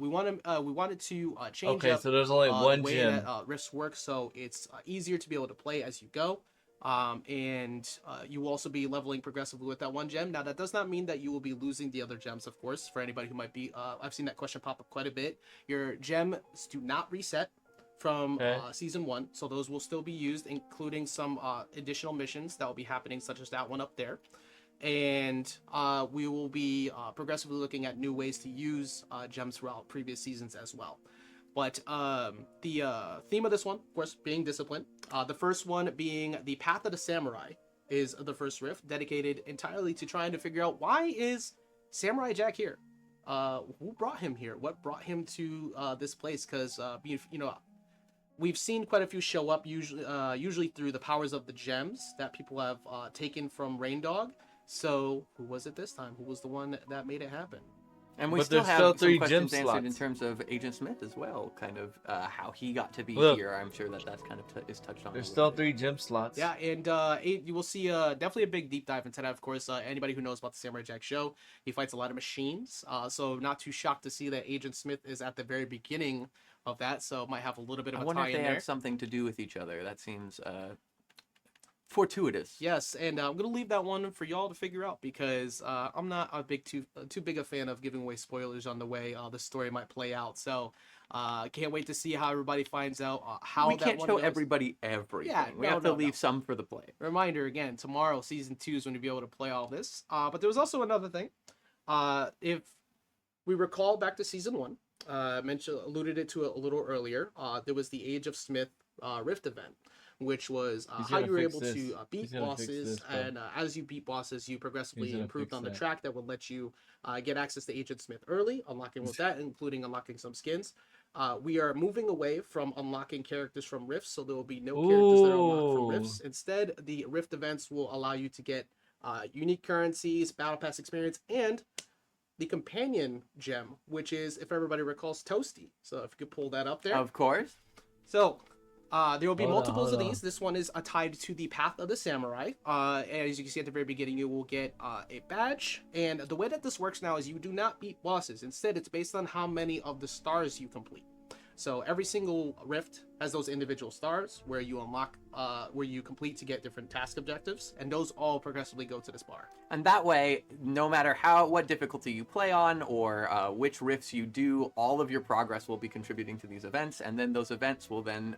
We wanted to change Okay, up so there's only the one way gym. that rifts work, so it's easier to be able to play as you go. And you will also be leveling progressively with that one gem. Now, that does not mean that you will be losing the other gems, of course. For anybody who might be, I've seen that question pop up quite a bit. Your gems do not reset from Okay. season 1, so those will still be used, including some additional missions that will be happening, such as that one up there. And we will be progressively looking at new ways to use gems throughout previous seasons as well. But the theme of this one, of course, being discipline. The first one being the Path of the Samurai is the first rift, dedicated entirely to trying to figure out why is Samurai Jack here? Who brought him here? What brought him to this place? Because we've seen quite a few show up, usually through the powers of the gems that people have taken from Rain Dog. So who was it this time? Who was the one that made it happen? And we But still there's have still some 3 questions gym answered in slots. terms of Agent Smith as well, kind of how he got to be Look. here. I'm sure that that's kind of is touched on. There's a still little bit. 3 gym slots. Yeah, and you will see definitely a big deep dive into that. Of course, anybody who knows about the Samurai Jack show, he fights a lot of machines. So not too shocked to see that Agent Smith is at the very beginning of that. So might have a little bit of I a wonder tie if in they there. have something to do with each other. That seems fortuitous. Yes, and I'm gonna leave that one for y'all to figure out because I'm not a too big a fan of giving away spoilers on the way the story might play out. So can't wait to see how everybody finds out how We that can't one show goes. everybody everything. Yeah, we no, have to no, leave no. some for the play. Reminder again, tomorrow season 2 is when you'll be able to play all this. But there was also another thing. If we recall back to season 1, alluded it to it a little earlier. There was the Age of Smith Rift event, which was He's how gonna you were fix able this. to beat He's gonna fix bosses, this, bro. and as you beat bosses, you progressively gonna improved fix on the that. track that would let you get access to Agent Smith early, unlocking with that, including unlocking some skins. We are moving away from unlocking characters from Rifts, so there will be no characters that are unlocked from Rifts. Ooh. Instead, the Rift events will allow you to get unique currencies, battle pass experience, and the companion gem, which is, if everybody recalls, Toasty. So if you could pull that up there. Of course. So there will be Hold on, multiples of hold these. This one is tied to the Path of the Samurai. And as you can see at the very beginning, you will get a badge. And the way that this works now is you do not beat bosses. Instead, it's based on how many of the stars you complete. So every single rift has those individual stars where you unlock, where you complete to get different task objectives, and those all progressively go to this bar. And that way, no matter what difficulty you play on or which rifts you do, all of your progress will be contributing to these events, and then those events will then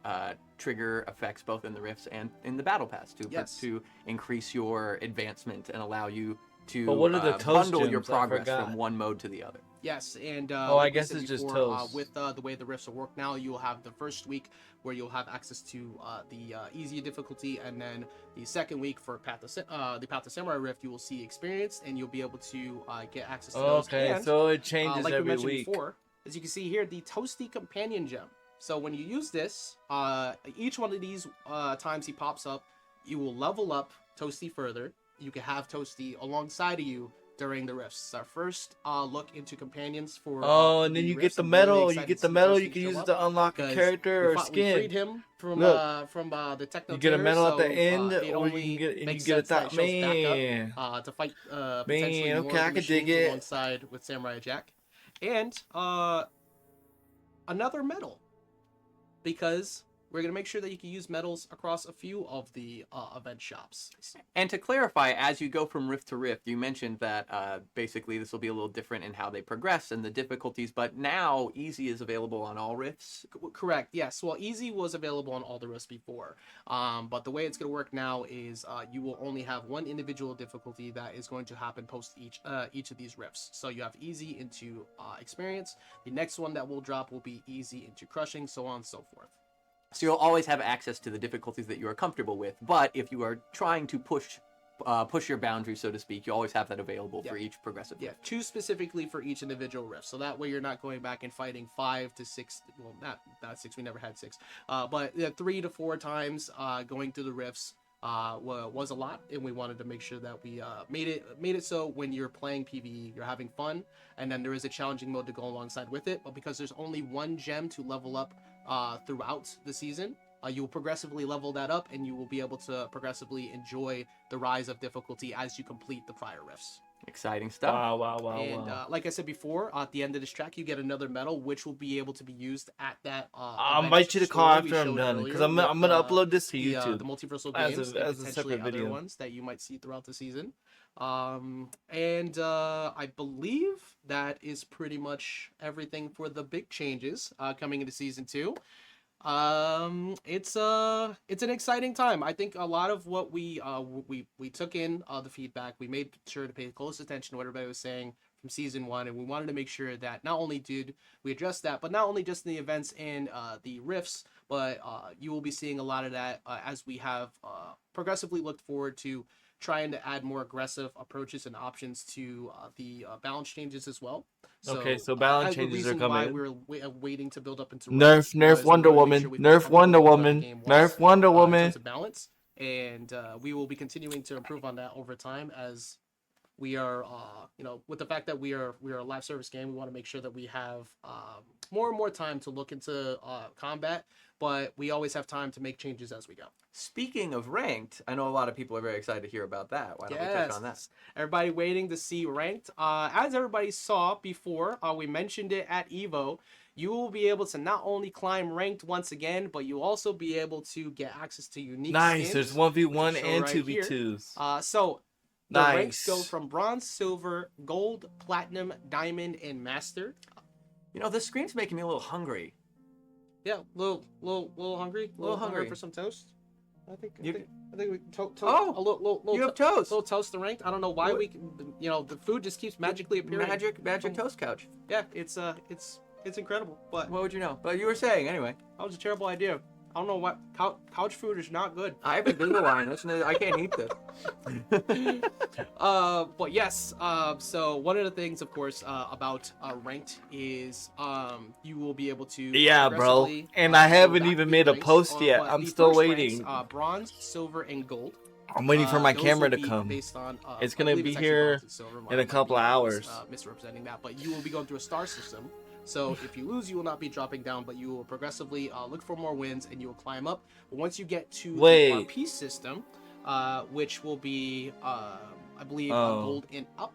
trigger effects both in the rifts and in the battle pass Yes. to increase your advancement and allow you to But what are the toast bundle your gems? I progress forgot. from one mode to the other. Yes, and Oh, I like we guess said it's just before, toast. with the way the rifts will work now, you will have the first week where you'll have access to the easy difficulty, and then the second week for the Path to Samurai Rift, you will see experience, and you'll be able to get access to those. Okay, And, so it changes like we every mentioned week. before, as you can see here, the Toasty Companion Gem. So when you use this, each one of these times he pops up, you will level up Toasty further. You can have Toasty alongside of you during the rifts. It's our first look into companions for. Oh, and then the you rifts. get the I'm really medal. You excited get to the see medal. Toasty You can show use it up, to unlock a 'cause character or we skin. freed him from Look. the techno. You get a medal at the end, it or only you can makes get a sense that top. it shows Man, back up to fight potentially man. more Okay, of I the can dig machines it. alongside with Samurai Jack, and another medal, because we're going to make sure that you can use medals across a few of the event shops. And to clarify, as you go from rift to rift, you mentioned that basically this will be a little different in how they progress and the difficulties, but now easy is available on all rifts. Correct, yes. Well, easy was available on all the rifts before, but the way it's going to work now is you will only have one individual difficulty that is going to happen post each of these rifts. So you have easy into experience. The next one that will drop will be easy into crushing, so on and so forth. So you'll always have access to the difficulties that you are comfortable with, but if you are trying to push your boundaries, so to speak, you always have that available for each progressive Yeah, rift. choose specifically for each individual rift, so that way you're not going back and fighting 5 to 6. Well, not 6. We never had 6, but 3 to 4 times going through the rifts was a lot, and we wanted to make sure that we made it so when you're playing PvE, you're having fun, and then there is a challenging mode to go alongside with it. But because there's only one gem to level up throughout the season, you will progressively level that up, and you will be able to progressively enjoy the rise of difficulty as you complete the prior rifts. Exciting stuff. Wow. And like I said before, at the end of this track, you get another medal, which will be able to be used at that. I'll event invite you to call store we after I'm showed done, earlier because I'm with, gonna upload this to the YouTube multiversal as games a and separate potentially other video. ones that you might see throughout the season. And I believe that is pretty much everything for the big changes coming into season 2. It's an exciting time. I think a lot of what we took in the feedback. We made sure to pay close attention to what everybody was saying from season 1, and we wanted to make sure that not only did we address that, but not only just in the events and the rifts, but you will be seeing a lot of that as we have progressively looked forward to trying to add more aggressive approaches and options to the balance changes as well. Okay, so balance the changes are reason why coming. we were waiting to build up into Nerf was we Wonder wanted to make sure Woman. we Nerf understood Wonder what the Woman. game was, Nerf Wonder in Woman. terms of balance, and we will be continuing to improve on that over time as we are, with the fact that we are a live service game. We want to make sure that we have more and more time to look into combat, but we always have time to make changes as we go. Speaking of ranked, I know a lot of people are very excited to hear about that. Why don't we touch on that? Everybody waiting to see ranked. As everybody saw before, we mentioned it at Evo. You will be able to not only climb ranked once again, but you'll also be able to get access to unique Nice. skins, There's 1v1 which I'll show and right 2v2s. So the ranks Nice. go from bronze, silver, gold, platinum, diamond, and master. You know, this screen's making me a little hungry. Yeah, little hungry, Little hungry. for some toast. I think You- I think we toast. Oh, a little you have toast. Little toast to ranked. I don't know why What? we can, the food just keeps magically appearing. Magic toast couch. Yeah, it's incredible. But What would you know? But you were saying anyway. that was a terrible idea. I don't know what couch food is not good. I have Invisalign. I can't eat this. But yes, so one of the things, of course, about ranked is you will be able to Yeah, bro. progressively, And I haven't go back even the made a ranks, post yet. but I'm the still first waiting. ranks, bronze, silver, and gold. I'm waiting for my Those camera will to be come. based on, It's I gonna believe be it's actually here bronze and silver. in a Might couple be hours. misrepresenting that, but you will be going through a star system. So if you lose, you will not be dropping down, but you will progressively look for more wins, and you will climb up. But once you get to the RP system, which will be, I believe, gold and up,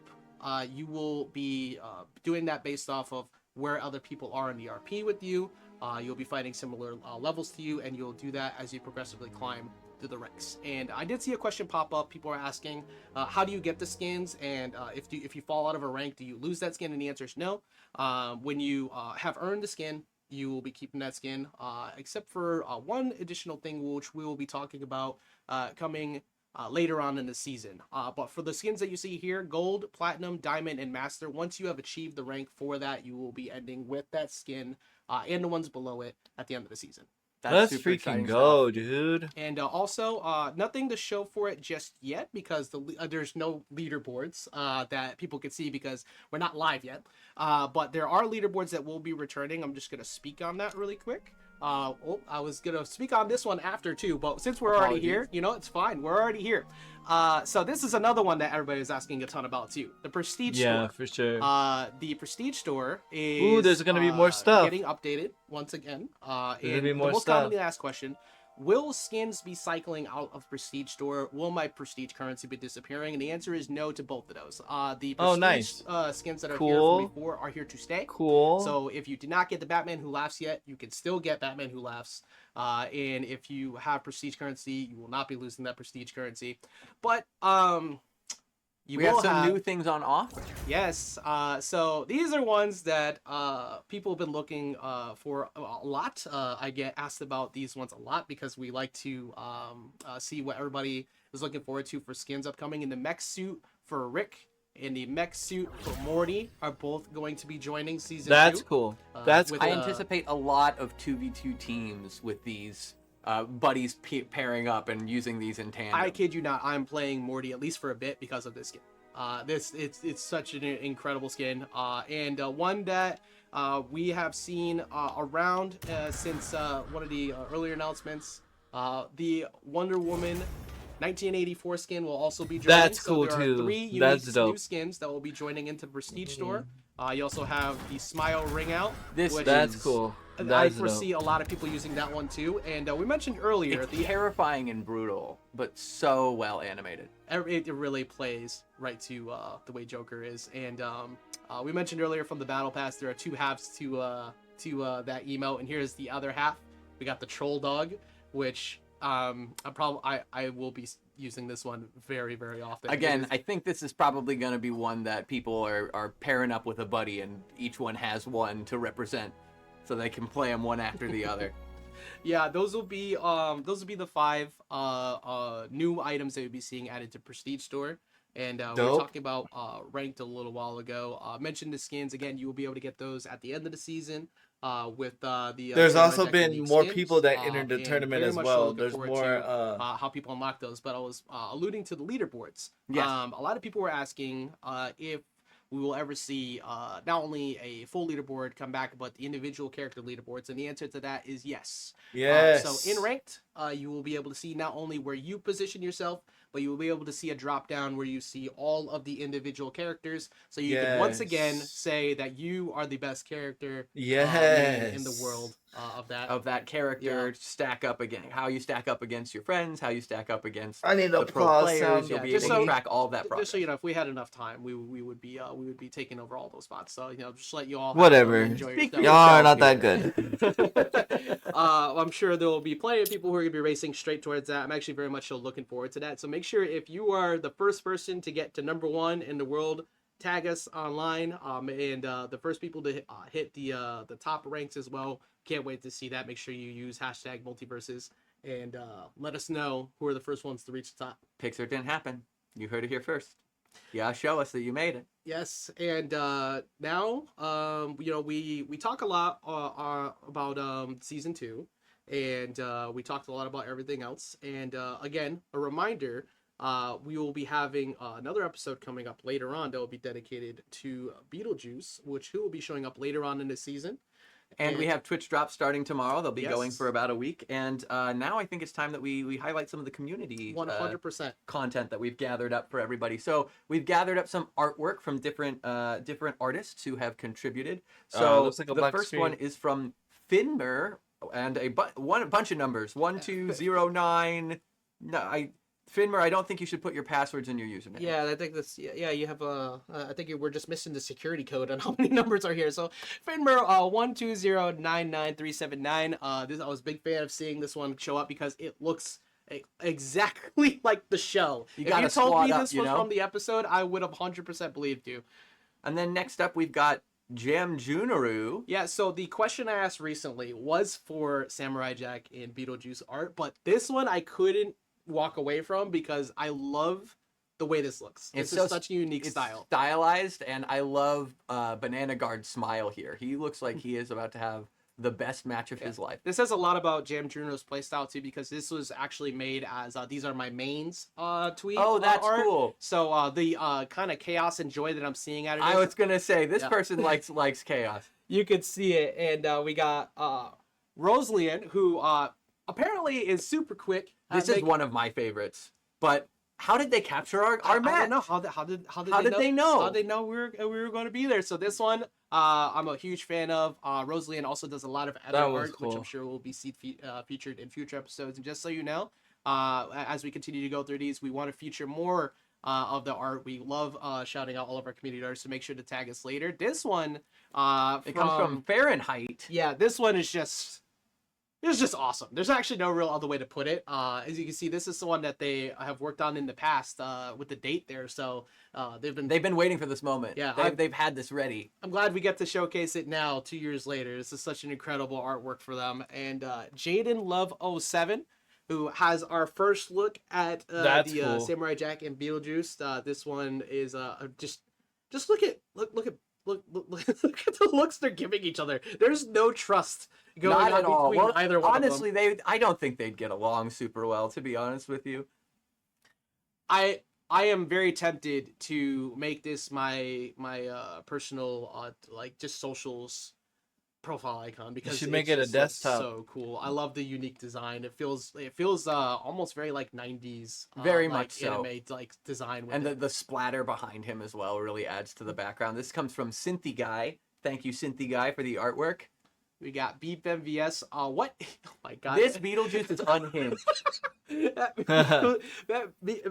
you will be doing that based off of where other people are in the RP with you. You'll be fighting similar levels to you, and you'll do that as you progressively climb through the ranks. And I did see a question pop up. People are asking, how do you get the skins? And if you fall out of a rank, do you lose that skin? And the answer is no. When you have earned the skin, you will be keeping that skin, except for one additional thing which we will be talking about coming later on in the season. But for the skins that you see here, gold, platinum, diamond, and master, once you have achieved the rank for that, you will be ending with that skin and the ones below it at the end of the season. That's Let's super freaking exciting go, stuff. dude. And also, nothing to show for it just yet because there's no leaderboards that people can see because we're not live yet. But there are leaderboards that will be returning. I'm just going to speak on that really quick. I was going to speak on this one after too, but since we're already here, it's fine. We're already here. So this is another one that everybody is asking a ton about too. The Prestige Store. Yeah, for sure. The Prestige Store is Ooh, there's gonna be more stuff. getting updated once again. There's And gonna be more the most stuff. commonly asked question: will skins be cycling out of Prestige Store? Will my Prestige currency be disappearing? And the answer is no to both of those. The Prestige nice. Skins that are here Cool. from before are here to stay. Cool. So if you did not get the Batman Who Laughs yet, you can still get Batman Who Laughs. And if you have Prestige currency, you will not be losing that Prestige currency. But you We will have some new things on offer. Yes. So these are ones that people have been looking for a lot. I get asked about these ones a lot because we like to see what everybody is looking forward to for skins upcoming. And the mech suit for Rick and the mech suit for Morty are both going to be joining season 2. That's cool. That's with, cool. I anticipate a lot of 2v2 teams with these buddies pairing up and using these in tandem. I kid you not, I'm playing Morty at least for a bit because of this skin. It's such an incredible skin, and one that we have seen around since one of the earlier announcements. The Wonder Woman 1984 skin will also be joining. That's so cool there too. Are 3 That's unique dope. new skins that will be joining into Prestige Store. You also have the Smile Ring Out. This which That's is- cool. I That's foresee a lot of people using that one too. And we mentioned earlier It's the terrifying and brutal, but so well animated. it really plays right to the way Joker is. And we mentioned earlier from the Battle Pass, there are 2 halves to that emote, and here's the other half. We got the Troll Dog, which I will be using this one very, very often. Again, I think this is probably going to be one that people are pairing up with a buddy, and each one has one to represent, so they can play them one after the other. Yeah, those will be the 5 new items that you'll be seeing added to Prestige Store. And we were Dope. talking about ranked a little while ago. Mentioned the skins again. You will be able to get those at the end of the season. With the There's Samurai also Jack been unique more skins, people that entered the and tournament very as much well. looking There's forward more. to, how people unlock those. But I was alluding to the leaderboards. Yes. A lot of people were asking if we will ever see not only a full leaderboard come back, but the individual character leaderboards. And the answer to that is yes. Yes. So in ranked, you will be able to see not only where you position yourself, but you will be able to see a drop down where you see all of the individual characters. So you can once again Yes. say that you are the best character Yes. in the world of that. Of that character, stack up again, how you stack up against your friends, how you stack up against I need the applause pro players. sound. You'll Yeah, be just able to so- track all that progress. Just so you know, if we had enough time, we would be taking over all those spots. So just let you all Whatever. enjoy Speak for yourself. Y'all are not yourself that good. I'm sure there will be plenty of people who are going to be racing straight towards that. I'm actually very much so looking forward to that. So make sure if you are the first person to get to number 1 in the world, tag us online. And the first people to hit the top ranks as well. Can't wait to see that. Make sure you use hashtag multiverses and let us know who are the first ones to reach the top. Pixar didn't happen. You heard it here first. Yeah, show us that you made it. Yes, and now we talk a lot about season 2, and we talked a lot about everything else. And again, a reminder: we will be having another episode coming up later on that will be dedicated to Beetlejuice, which will be showing up later on in the season. And we have Twitch drops starting tomorrow. They'll be going Yes. for about a week. And now I think it's time that we highlight some of the community 100%. content that we've gathered up for everybody. So we've gathered up some artwork from different artists who have contributed. So looks like a the black first screen. one is from Finmer and a bunch of numbers. 1209. Finmer, I don't think you should put your passwords in your username. Yeah, I think that's you have I think we're just missing the security code on how many numbers are here. So Finmer 1209939. This I was a big fan of seeing this one show up because it looks exactly like the show. You If gotta you told squad me up, this you was know? from the episode, I would have 100% believed you. And then next up we've got Jam Junaru. Yeah, so the question I asked recently was for Samurai Jack and Beetlejuice art, but this one I couldn't walk away from because I love the way this looks. It's This is such a unique it's style. stylized, and I love Banana Guard's smile here. He looks like he is about to have the best match of his life. This says a lot about Jam Juno's playstyle too, because this was actually made as these are my mains tweet. Oh, that's art. cool. So the kind of chaos and joy that I'm seeing out of this, I was gonna say this Yeah. person likes chaos. you could see it, and we got Rosalian, who apparently is super quick. This is one of my favorites. But how did they capture our I match? don't know how did they know? How they know we were going to be there? So this one, I'm a huge fan of. Rosalian also does a lot of other That was art, which I'm cool. sure will be featured in future episodes. And just so you know, as we continue to go through these, we want to feature more of the art. We love shouting out all of our community artists, so make sure to tag us later. This one, It comes from Fahrenheit. yeah, this one is just. It's just awesome. There's actually no real other way to put it. As you can see, this is the one that they have worked on in the past with the date there. So they've been waiting for this moment. Yeah, they've had this ready. I'm glad we get to showcase it now, 2 years later. This is such an incredible artwork for them. And Jaden Love 07, who has our first look at That's the cool. Samurai Jack and Beetlejuice. This one is just look at look at the looks they're giving each other. There's no trust going Not on at all. between Well, either one honestly, of them. I don't think they'd get along super well, to be honest with you. I am very tempted to make this my personal like just socials profile icon because should it make it a just looks desktop. so cool. I love the unique design. It feels almost very like 90s Very like much so. anime like design with And it. the splatter behind him as well really adds to the background. This comes from Cynthia Guy. Thank you, Cynthia Guy, for the artwork. We got Beep MVS. What? Oh my god. This Beetlejuice is unhinged.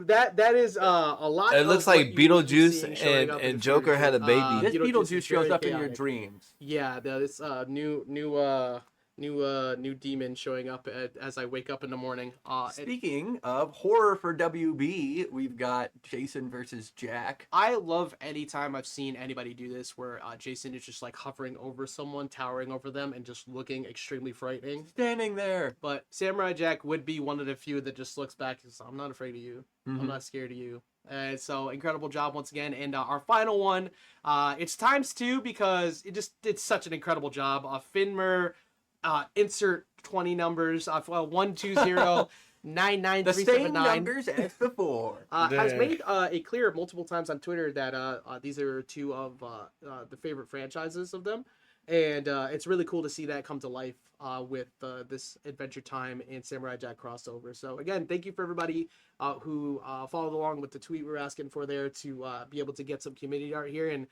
that is a lot. It of looks what like you would be Beetlejuice seeing showing and- up in and the Joker had a future. baby. This Beetlejuice is shows very up in your chaotic. dreams. Yeah, this new demon showing up as I wake up in the morning. Speaking of horror for WB, we've got Jason versus Jack. I love any time I've seen anybody do this where Jason is just like hovering over someone, towering over them, and just looking extremely frightening. Standing there. But Samurai Jack would be one of the few that just looks back and says, I'm not afraid of you. I'm not scared of you. So incredible job once again. And our final one, it's times 2 because it's such an incredible job. Finmer, insert 20 numbers. 120 99379. The same numbers as before. Has Dang. made it clear multiple times on Twitter that these are 2 of the favorite franchises of them. And it's really cool to see that come to life with this Adventure Time and Samurai Jack crossover. So again, thank you for everybody who followed along with the tweet we were asking for there to be able to get some community art here. And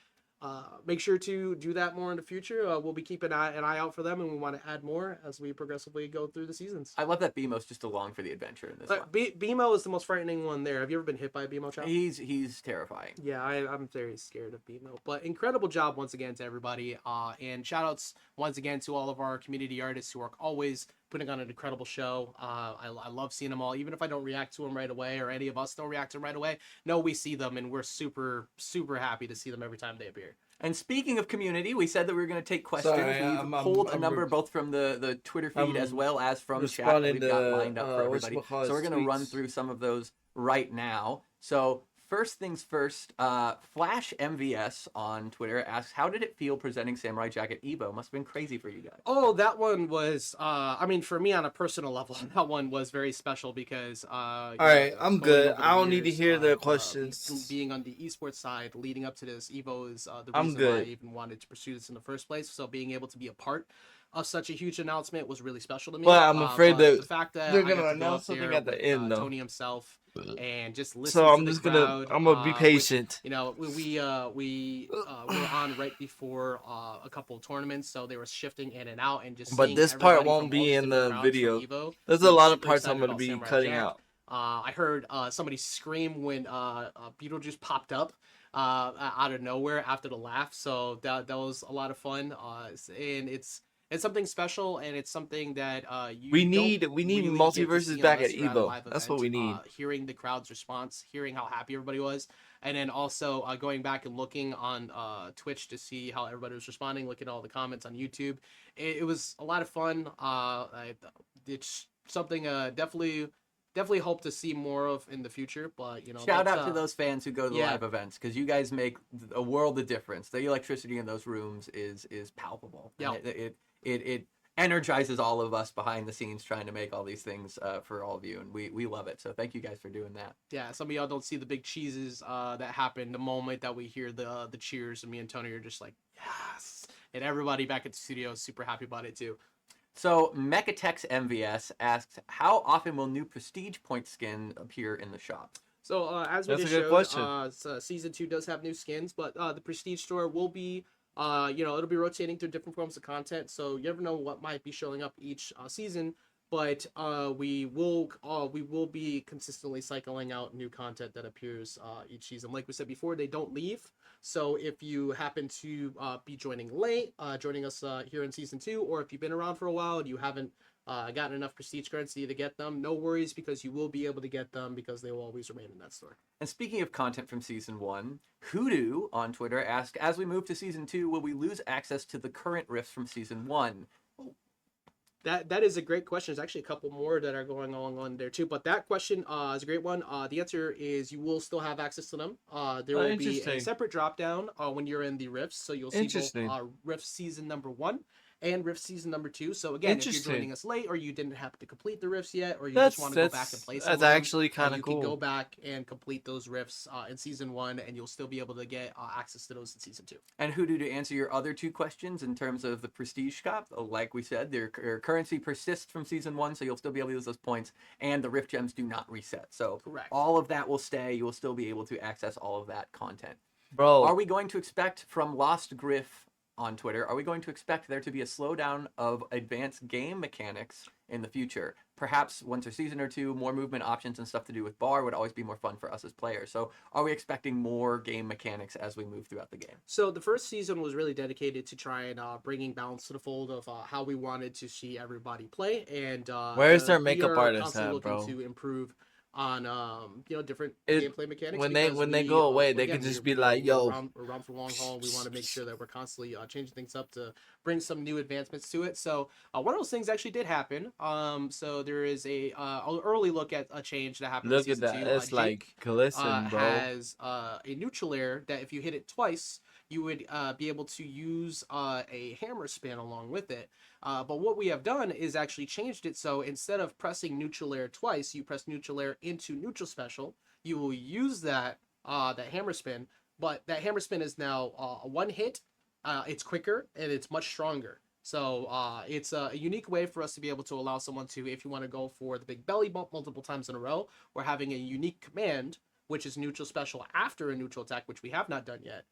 make sure to do that more in the future. We'll be keeping an eye out for them, and we want to add more as we progressively go through the seasons. I love that BMO's just along for the adventure in this one. BMO is the most frightening one there. Have you ever been hit by a BMO, Chop? He's terrifying. Yeah, I'm very scared of BMO. But incredible job once again to everybody. And shout outs once again to all of our community artists who are always putting on an incredible show. I love seeing them all. Even if I don't react to them right away or any of us don't react to them right away, no, we see them and we're super, super happy to see them every time they appear. And speaking of community, we said that we were going to take questions. Sorry, We've pulled a number both from the Twitter feed as well as from chat that responding we've got to, lined up for everybody. whatchamacallit So we're going to run tweets. through some of those right now. So first things first, Flash MVS on Twitter asks, how did it feel presenting Samurai Jack at EVO? Must have been crazy for you guys. Oh, that one was, I mean, for me on a personal level, that one was very special because, All right, I'm good. I don't need to hear the of, questions. being on the esports side leading up to this, EVO is the I'm reason why I good. even wanted to pursue this in the first place. So being able to be a part of such a huge announcement was really special to me. But I'm afraid but that the fact that they're I got gonna to go announce up something there at the with, end, though. Tony himself, and just listen So to I'm the just crowd, I'm gonna be which, patient. you know, we were on right before a couple of tournaments, so they were shifting in and out, and just. But seeing this part everybody won't from be all these in different the crowds from video. EVO There's a being lot of super parts I'm excited gonna about be Samurai cutting Jack. out. I heard somebody scream when Beetlejuice popped up out of nowhere after the laugh, so that was a lot of fun. And it's something special, and it's something that We don't need really get to multiverses see back at unless you're a EVO. live That's what we event. need. Hearing the crowd's response, hearing how happy everybody was, and then also going back and looking on Twitch to see how everybody was responding, looking at all the comments on YouTube. It was a lot of fun. It's something definitely definitely hope to see more of in the future. But Shout that's, out to those fans who go to the yeah. live events, because you guys make a world of difference. The electricity in those rooms is palpable. Yeah. And it energizes all of us behind the scenes trying to make all these things for all of you, and we love it. So thank you guys for doing that. Yeah, some of y'all don't see the big cheeses that happen the moment that we hear the cheers, and me and Tony are just like, yes, and everybody back at the studio is super happy about it too. So Mechatex MVS asks, how often will new prestige point skin appear in the shop? So as we That's just a good showed, question. so season 2 does have new skins, but the prestige store will be, it'll be rotating through different forms of content. So you never know what might be showing up each season, but we will be consistently cycling out new content that appears each season. Like we said before, they don't leave. So if you happen to be joining late, joining us here in season 2, or if you've been around for a while and you haven't gotten enough prestige currency to get them, no worries, because you will be able to get them because they will always remain in that store. And speaking of content from season 1, Hoodoo on Twitter asked, as we move to season 2, will we lose access to the current rifts from season 1? That is a great question. There's actually a couple more that are going on there too, but that question is a great one. The answer is you will still have access to them. There will be a Interesting. separate drop down when you're in the rifts, so you'll see both Interesting. rift season number 1 and rift season number 2. So again, if you're Interesting. joining us late, or you didn't happen to complete the rifts yet, or you just want to go back and play some of That's them, actually kind of you can go cool. back and complete those rifts in season 1, and you'll still be able to get access to those in season 2. And Hoodoo, to answer your other 2 questions in terms of the prestige shop, like we said, their currency persists from season 1, so you'll still be able to use those points, and the rift gems do not reset. So Correct. all of that will stay. You will still be able to access all of that content. Bro, Are we going to expect from Lost Griff on Twitter, are we going to expect there to be a slowdown of advanced game mechanics in the future? Perhaps once a season or 2, more movement options and stuff to do with bar would always be more fun for us as players. So are we expecting more game mechanics as we move throughout the game? So the first season was really dedicated to try and bringing balance to the fold of how we wanted to see everybody play, and Where's their we makeup are artist constantly at, looking bro? to improve on different It- gameplay mechanics. when because they we, go away, they again, could just we're- be like, we're "Yo." we're around for the long haul. We want to make sure that we're constantly changing things up to bring some new advancements to it. So one of those things actually did happen. So there is a early look at a change that happened. Look in at season that. 2. It's Jake, like, listen, bro. has a neutral air that if you hit it twice, you would be able to use a hammer spin along with it. But what we have done is actually changed it so instead of pressing neutral air twice, you press neutral air into neutral special. You will use that hammer spin, but that hammer spin is now a one hit. It's quicker and it's much stronger. So it's a unique way for us to be able to allow someone to, if you want to go for the big belly bump multiple times in a row, we're having a unique command, which is neutral special after a neutral attack, which we have not done yet.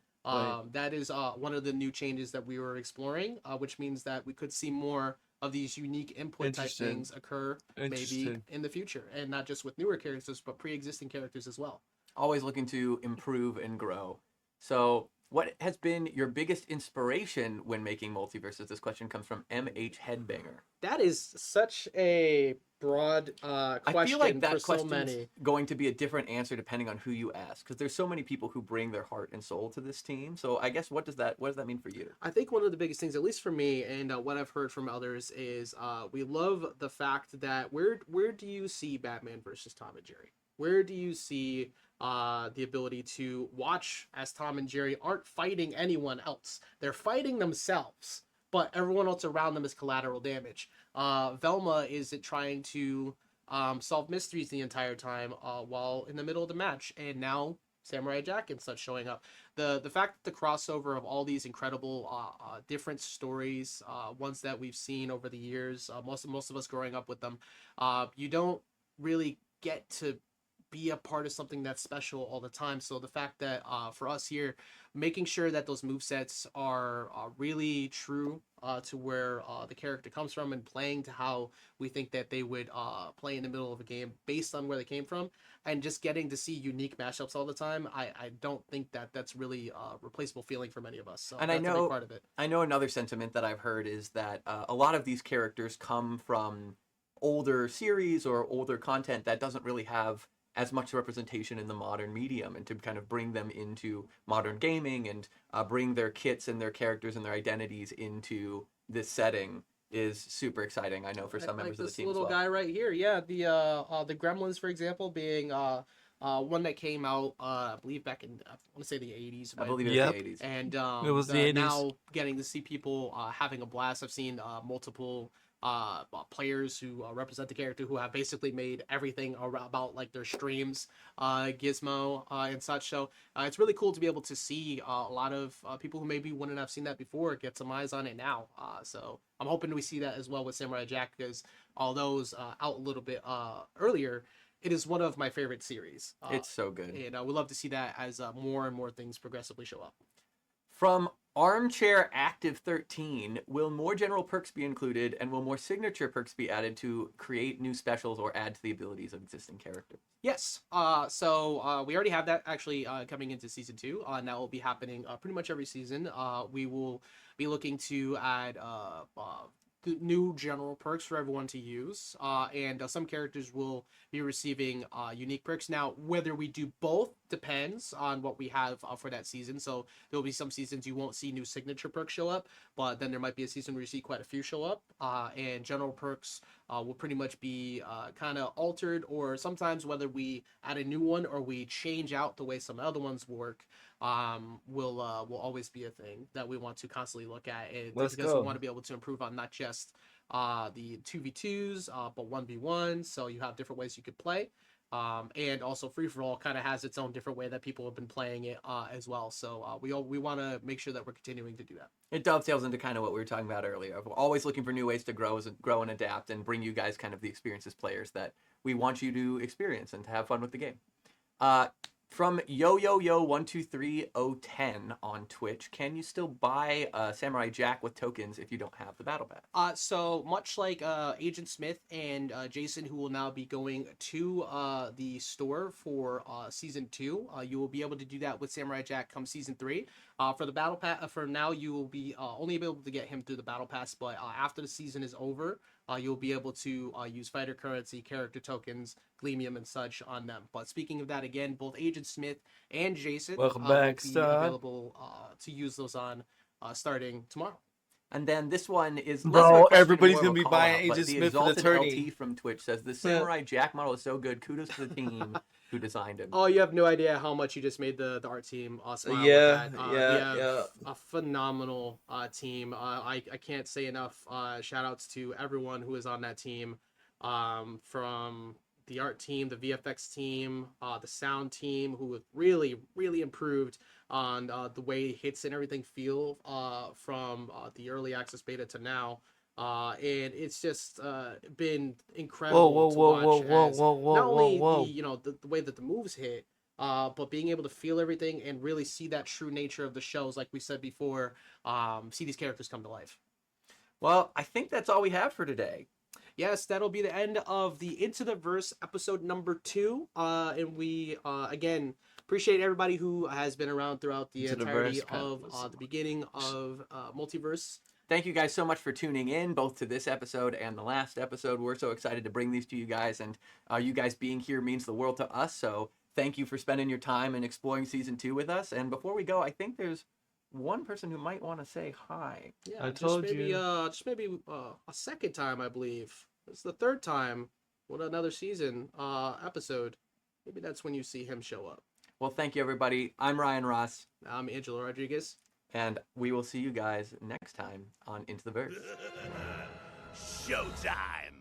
That is one of the new changes that we were exploring, which means that we could see more of these unique input type Interesting. things occur maybe Interesting. in the future, and not just with newer characters, but pre-existing characters as well. Always looking to improve and grow. So what has been your biggest inspiration when making Multiverses? This question comes from MH Headbanger. That is such a broad question I feel like that for so question's many. going to be a different answer depending on who you ask, because there's so many people who bring their heart and soul to this team. So I guess what does that mean for you? I think one of the biggest things, at least for me, and what I've heard from others, is we love the fact that where do you see Batman versus Tom and Jerry? Where do you see the ability to watch as Tom and Jerry aren't fighting anyone else? They're fighting themselves, but everyone else around them is collateral damage. Velma is trying to solve mysteries the entire time while in the middle of the match, and now Samurai Jack and such showing up. The fact that the crossover of all these incredible different stories, ones that we've seen over the years, most of us growing up with them, you don't really get to be a part of something that's special all the time. So the fact that for us here, making sure that those movesets are really true to where the character comes from and playing to how we think that they would play in the middle of a game based on where they came from, and just getting to see unique mashups all the time, I don't think that that's really a replaceable feeling for many of us. So And that's I a know big part of it. I know another sentiment that I've heard is that a lot of these characters come from older series or older content that doesn't really have as much representation in the modern medium, and to kind of bring them into modern gaming and bring their kits and their characters and their identities into this setting is super exciting. I know for some like members of the this team little as well. guy right here. Yeah, the Gremlins, for example, being one that came out I believe back in I want to say the 80s. I believe Yep. it's the 80s. And It was the 80s. now getting to see people having a blast. I've seen multiple players who represent the character who have basically made everything about like their streams, Gizmo and such. So it's really cool to be able to see a lot of people who maybe wouldn't have seen that before get some eyes on it now. So I'm hoping we see that as well with Samurai Jack, because although it's out a little bit earlier, it is one of my favorite series. It's so good. And we'd love to see that as more and more things progressively show up. From Armchair Active 13, will more general perks be included, and will more signature perks be added to create new specials or add to the abilities of existing characters? Yes. So we already have that actually coming into season 2, and that will be happening pretty much every season. We will be looking to add new general perks for everyone to use, and some characters will be receiving unique perks. Now, whether we do both depends on what we have for that season. So there'll be some seasons you won't see new signature perks show up, but then there might be a season where you see quite a few show up, and general perks will pretty much be kind of altered, or sometimes whether we add a new one or we change out the way some other ones work, will always be a thing that we want to constantly look at. And Let's because go. we want to be able to improve on not just the 2v2s, but 1v1s, so you have different ways you could play. And also free for all kind of has its own different way that people have been playing it as well. So we want to make sure that we're continuing to do that. It dovetails into kind of what we were talking about earlier. We're always looking for new ways to grow and adapt and bring you guys kind of the experience as players that we want you to experience and to have fun with the game. From Yo12310 on Twitch, can you still buy Samurai Jack with tokens if you don't have the Battle Pass? So much like Agent Smith and Jason, who will now be going to the store for season 2, you will be able to do that with Samurai Jack come season 3. For the Battle Pass, for now, you will be only able to get him through the Battle Pass, but after the season is over, you'll be able to use fighter currency, character tokens, Gleamium, and such on them. But speaking of that, again, both Agent Smith and Jason Welcome will back, be Star. available to use those on starting tomorrow. And then this one is Bro, less of a question, everybody's more of gonna a be buying call-out, but Agent the Smith for the Exalted tourney. LT from Twitch says the Samurai Jack model is so good. Kudos to the team who designed him. Oh, you have no idea how much you just made the art team smile Yeah, with that. yeah, we have yeah. a phenomenal team. I can't say enough shout outs to everyone who is on that team, from the art team, the VFX team, the sound team, who have really improved on the way hits and everything feel from the early access beta to now. And it's just been incredible to watch as not only the way that the moves hit, but being able to feel everything and really see that true nature of the shows, like we said before, see these characters come to life. Well, I think that's all we have for today. Yes, that'll be the end of the Into the Verse episode number 2. And we, again, appreciate everybody who has been around throughout the Into the entirety Verse of the beginning of Multiverse. Thank you guys so much for tuning in, both to this episode and the last episode. We're so excited to bring these to you guys, and you guys being here means the world to us. So thank you for spending your time and exploring Season 2 with us. And before we go, I think there's one person who might want to say hi. Yeah, I just told maybe, you. Just maybe a second time, I believe. It's the third time with another season episode. Maybe that's when you see him show up. Well, thank you, everybody. I'm Ryan Ross, I'm Angelo Rodriguez. and we will see you guys next time on Into the Verse. Showtime!